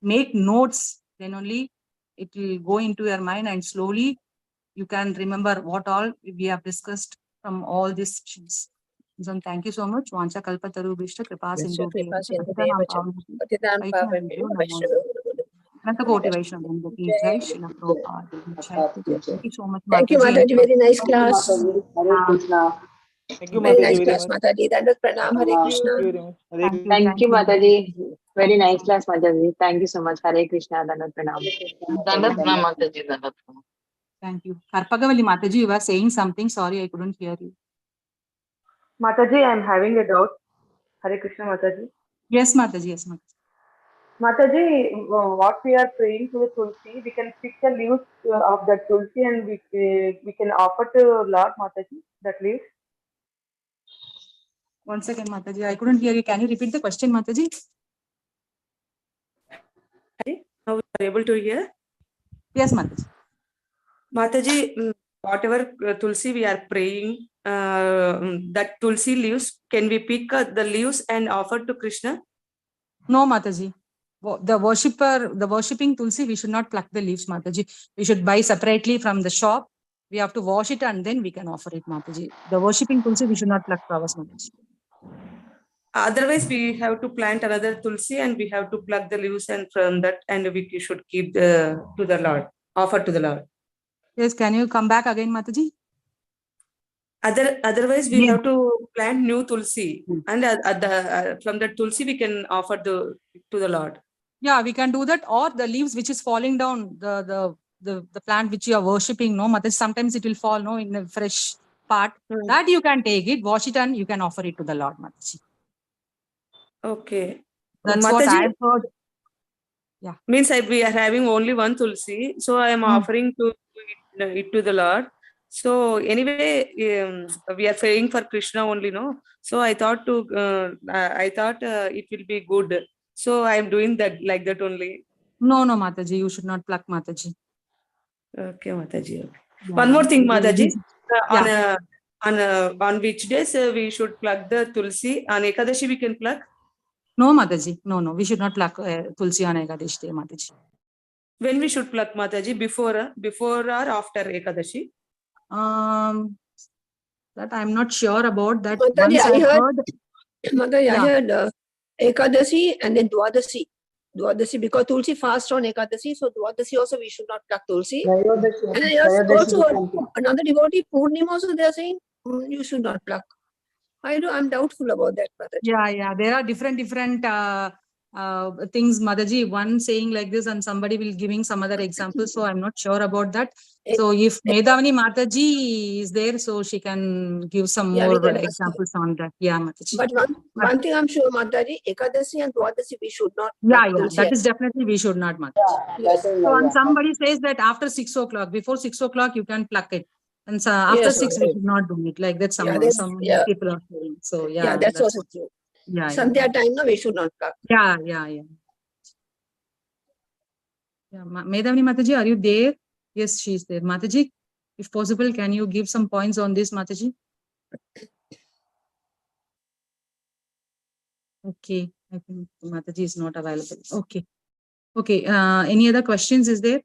make notes. Then only it will go into your mind and slowly you can remember what all we have discussed from all these sessions. So thank you so much. Vancha kalpataru bhishta kripa sindhu Anantakoti Vaishnava ki jai, Srila Prabhupada ki jai. Thank you so much, Thank you, Mataji. Very nice class. Thank you, Very Mataji, nice very class, much. Mataji. Dandavat Pranam. Hare Thank Krishna. you very much. Hare Krishna. Thank you, Mataji. Very nice class, Mataji. Thank you so much. Hare Krishna, Dandavat Pranam. Dandavat Pranam, Mataji. Dandavat Pranam. Thank you. Karpagavalli Mataji, you were saying something. Sorry, I couldn't hear you. Mataji, I am having a doubt. Hare Krishna, Mataji. Yes, Mataji. Yes, Mataji. Mataji, what we are praying to the Tulsi, we can pick the leaves of that Tulsi and we can offer to Lord Mataji that leaves. One second, Mataji. I couldn't hear you. Can you repeat the question, Mataji? Now we are able to hear. Yes, Mataji. Mataji, whatever Tulsi we are praying, that Tulsi leaves, can we pick the leaves and offer to Krishna? No, Mataji. The worshipping Tulsi, we should not pluck the leaves, Mataji. We should buy separately from the shop. We have to wash it and then we can offer it, Mataji. The worshipping Tulsi, we should not pluck flowers, Mataji. Otherwise, we have to plant another Tulsi and we have to pluck the leaves and from that and we should keep to the Lord, offer to the Lord. Yes, can you come back again, Mataji? Otherwise, we have to plant new Tulsi and from that Tulsi we can offer to the Lord. Yeah, we can do that, or the leaves which is falling down, the plant which you are worshipping, no, Mataji, sometimes it will fall, no, in a fresh part. That you can take it, wash it, and you can offer it to the Lord, Mataji. Okay. That's Mataji, what I heard. Yeah. Means we are having only one Tulsi, so I am offering it to the Lord. So anyway, we are praying for Krishna only, no. So I thought it will be good. So I am doing that like that only. No, Mataji, you should not pluck, Mataji. Okay, Mataji. Okay. Yeah. One more thing, Mataji. Yeah. On which days we should pluck the Tulsi? On Ekadashi we can pluck? No, Mataji. No. We should not pluck Tulsi on Ekadashi day, Mataji. When we should pluck, Mataji? Before or after Ekadashi? That I'm not sure about that. Mataji, I heard Yeah. Ekadashi and then Dwadasi. Dwadasi, because Tulsi fast on Ekadashi, so Dwadasi also we should not pluck Tulsi. And I also heard another devotee, Purnima also they are saying you should not pluck. I'm doubtful about that, Mataji. Yeah. There are different things, Mataji. One saying like this and somebody will giving some other example. So I'm not sure about that. So if Medhavani Mataji is there, so she can give some more examples on that. Yeah, Mataji. But one thing I'm sure, Mataji, Ekadasi and Dwadasi we should not. Yeah. That is definitely we should not, Mataji. Yes. So and somebody says that after 6 o'clock, before 6 o'clock, you can pluck it. And so after 6, we should not do it. Like that, some people are saying. So yeah, that's also true. Yeah. Sandhya time, no, we should not pluck. Yeah. Yeah, Medhavani Mataji, are you there? Yes, she is there. Mataji, if possible, can you give some points on this, Mataji? Okay, I think Mataji is not available. Okay. Okay. Any other questions is there?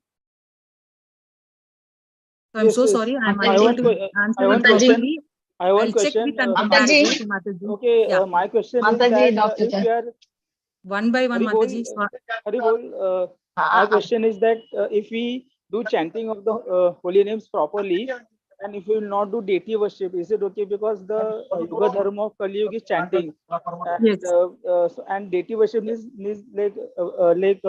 So I'm Yes, so yes. sorry. I'm Mataji. unable to I answer want it properly. I have one I'll check question. with and come Mataji. back to Mataji. Okay, Yeah. my question is Mataji, that Dr. if Chan. we are One by one, Mataji. Haribol, my question is that if we do chanting of the holy names properly, and if we will not do deity worship, is it okay? Because the Yuga Dharma of Kali Yuga is chanting, and, Yes. and deity worship is like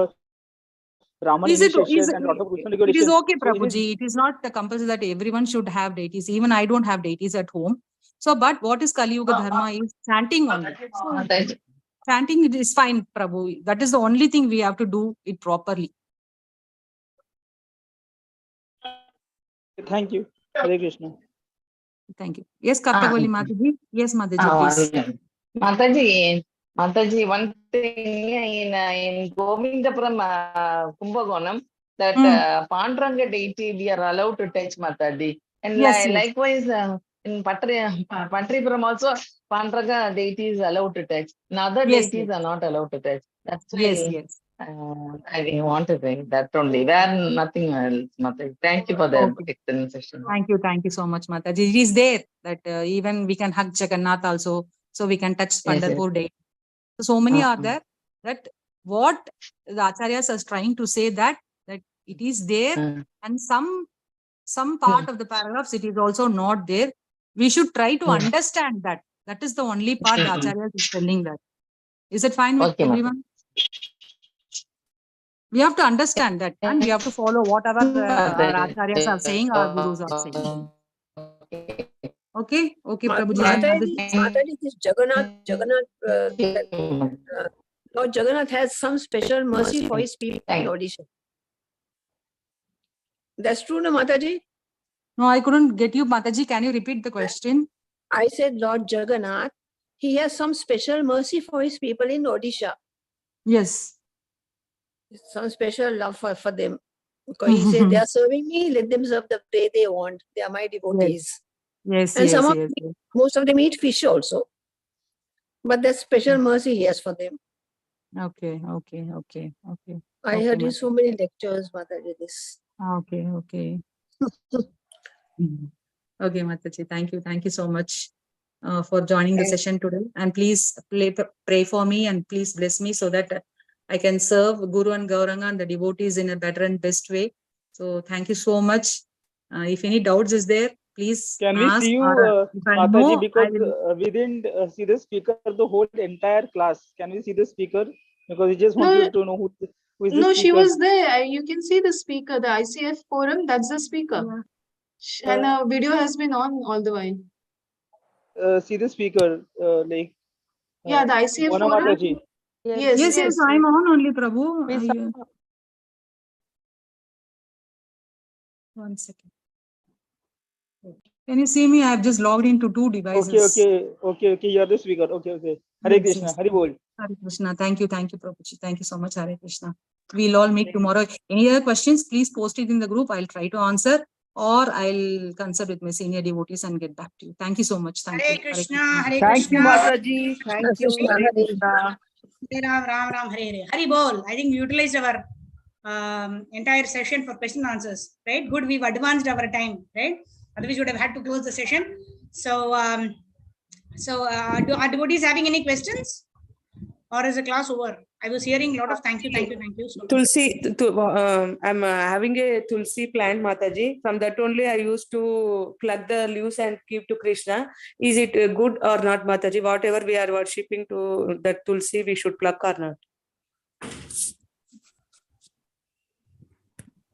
Raman Is it initiation and Lord of Krishna it is initiation. okay, So it is Prabhuji. It is not compulsory that everyone should have deities. Even I don't have deities at home. So, but what is Kali Yuga Dharma is chanting only. So, Mataji. chanting is fine, Prabhu. That is the only thing we have to do it properly. Thank you. Hare Krishna. Thank you. Yes, Kartavali Mataji. Yes, Mataji, please. Mataji, one thing in Govindapuram, Kumbakonam, that Panduranga deity we are allowed to touch, Mataji. And Yes, yes. likewise, in Patripuram also, Panduranga deity is allowed to touch. And other Yes, deities yes. are not allowed to touch. That's Yes, why yes. I want to think that only. There nothing else, Mataji. Thank you for the Okay. excellent session. Thank you so much, Mataji. It is there that even we can hug Jagannath also, so we can touch Pandharpur Day. So many are there that what the Acharyas are trying to say that it is there, and some part of the paragraphs it is also not there. We should try to understand that. That is the only part the Acharyas is telling that. Is it fine with everyone? We have to understand that, and we have to follow whatever our Acharyas are saying, our Gurus are saying. Okay, Prabhuji. Mataji, this Jagannath, Lord Jagannath has some special mercy for his people in Odisha. That's true, no, Mataji? No, I couldn't get you, Mataji. Can you repeat the question? I said Lord Jagannath, he has some special mercy for his people in Odisha. Yes. Some special love for them. Because he said, they are serving me, let them serve the way they want. They are my devotees. Yes, and yes, most of them eat fish also. But that's special mercy he has for them. Okay. I heard in so many lectures, Mataji, this. Okay. Okay, Mataji. Thank you so much for joining the session today. And please pray for me and please bless me so that I can serve Guru and Gauranga and the devotees in a better and best way. So thank you so much. If any doubts is there, please can ask. We see you, Mataji, because we didn't see the speaker the whole entire class. Can we see the speaker? Because we just wanted to know who is the No, speaker. she was there. You can see the speaker, the ICF forum, that's the speaker. Yeah. And the video has been on all the while. See the speaker, like. Yeah, the ICF forum. Mataji. Yes, I'm on only, Prabhu. One second. Can you see me? I have just logged into 2 devices. Okay. You're the speaker. Okay. Hare Krishna. Hare Bol. Hare Krishna. Thank you, Prabhuji. Thank you so much, Hare Krishna. We'll all meet tomorrow. Any other questions, please post it in the group. I'll try to answer, or I'll consult with my senior devotees and get back to you. Thank you so much. Hare Krishna. Thank you, Mataji. Thank you. Hare Krishna. Ram, Hare. Hari Bol. I think we utilized our entire session for question and answers, right? Good, we've advanced our time, right? Otherwise, we would have had to close the session. So, do our devotees having any questions? Or is the class over? I was hearing a lot of thank you. So Tulsi, I'm having a Tulsi plant, Mataji. From that only I used to pluck the leaves and keep to Krishna. Is it good or not, Mataji? Whatever we are worshipping to that Tulsi, we should pluck or not?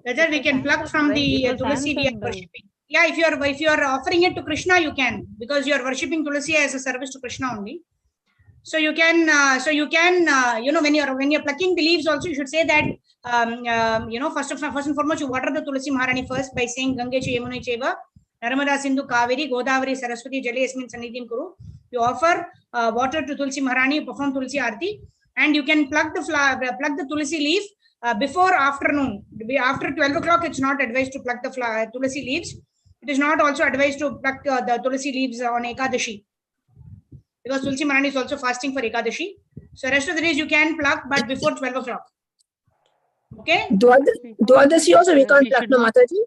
Whether we can pluck from the Tulsi we are worshipping. Yeah, if you are offering it to Krishna, you can, because you are worshipping Tulsi as a service to Krishna only. So you can, when you're plucking the leaves, also you should say that, first and foremost, you water the Tulsi Maharani first by saying Gange Cha Yamuna Cheva Narmada Sindhu Kaveri Godavari Saraswati Jale Yasmin Sannidhim Kuru. You offer water to Tulsi Maharani, you perform Tulsi Aarti, and you can pluck the Tulsi leaf before afternoon. After 12 o'clock, it's not advised to pluck the tulasi leaves. It is not also advised to pluck the tulasi leaves on Ekadashi, because Tulsi Maharani is also fasting for Ekadashi. So rest of the days you can pluck, but before 12 o'clock. Okay? Dwadashi also we can't pluck, no, Mataji?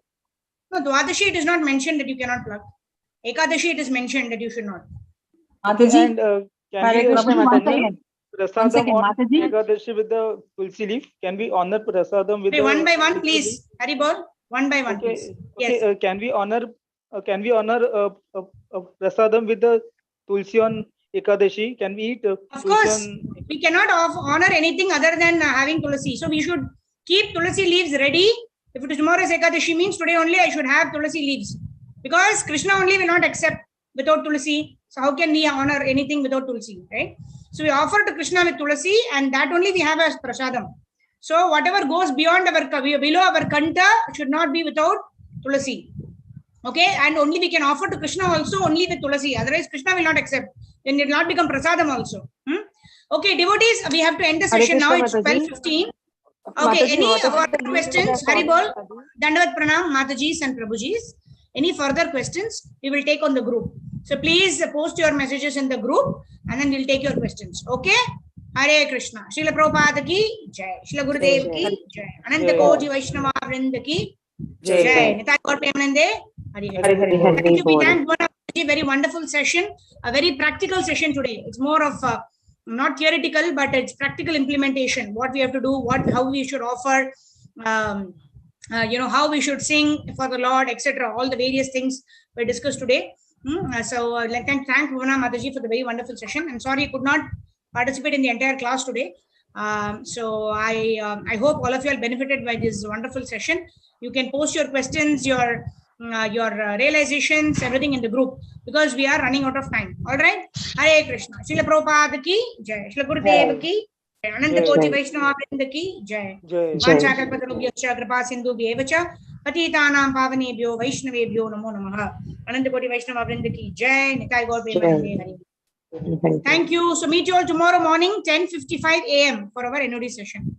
No, Dwadashi it is not mentioned that you cannot pluck. Ekadashi it is mentioned that you should not. Mataji, And can Hare we Krishna, honor Mataji. prasadam on Mataji. Ekadashi with the tulsi leaf? Can we honor prasadam with Okay, the one by one, tulsi please. leaf? Hari bol. One by one, Okay. please. Okay. Yes. Can we honor prasadam with the tulsi on Ekadashi? Can we eat Of tulsi course, on? we cannot honor anything other than having tulasi. So we should keep tulasi leaves ready. If it is tomorrow's Ekadashi, means today only I should have tulasi leaves, because Krishna only will not accept without tulasi. So how can we honor anything without tulasi, right? So we offer to Krishna with tulasi, and that only we have as prasadam. So whatever goes beyond below our kanta should not be without tulasi. Okay, and only we can offer to Krishna also only with tulasi. Otherwise, Krishna will not accept. Then it will not become prasadam also. Okay, devotees, we have to end the session now. It's 12:15. Okay, any further questions? Hari bol. Dandavat pranam, Matajis and Prabhujis. Any further questions? We will take on the group. So please post your messages in the group, and then we'll take your questions. Okay? Hare Krishna. Srila Prabhupada ki jai. Srila Gurudev ki jai. Ananta Koji Vaishnava Vrinda ki jai. Nitai Gaur Premanande. Thank you. We thank Bhuvanamaji. Very wonderful session. A very practical session today. It's more of not theoretical, but it's practical implementation. What we have to do, how we should offer, how we should sing for the Lord, etc. All the various things were discussed today. So let me thank Bhuvana Mataji for the very wonderful session. I'm sorry I could not participate in the entire class today. So I hope all of you are benefited by this wonderful session. You can post your questions, your realizations, everything in the group, because we are running out of time. All right. Hare Krishna. Srila Prabhupada ki jai. Srila Gurudev ki jai. Ananta Koji Vaishnava Vrinda ki jai. Vanchakalpatarubhyascha kripa sindhubhyev cha patitanam pavanebhyo vaishnavebhyo namo namaha. Ananta Koji Vaishnava Vrinda ki jai. Nitai Gaur Premanande Hari. Thank you. So meet you all tomorrow morning, 10:55 a.m. for our NOD session.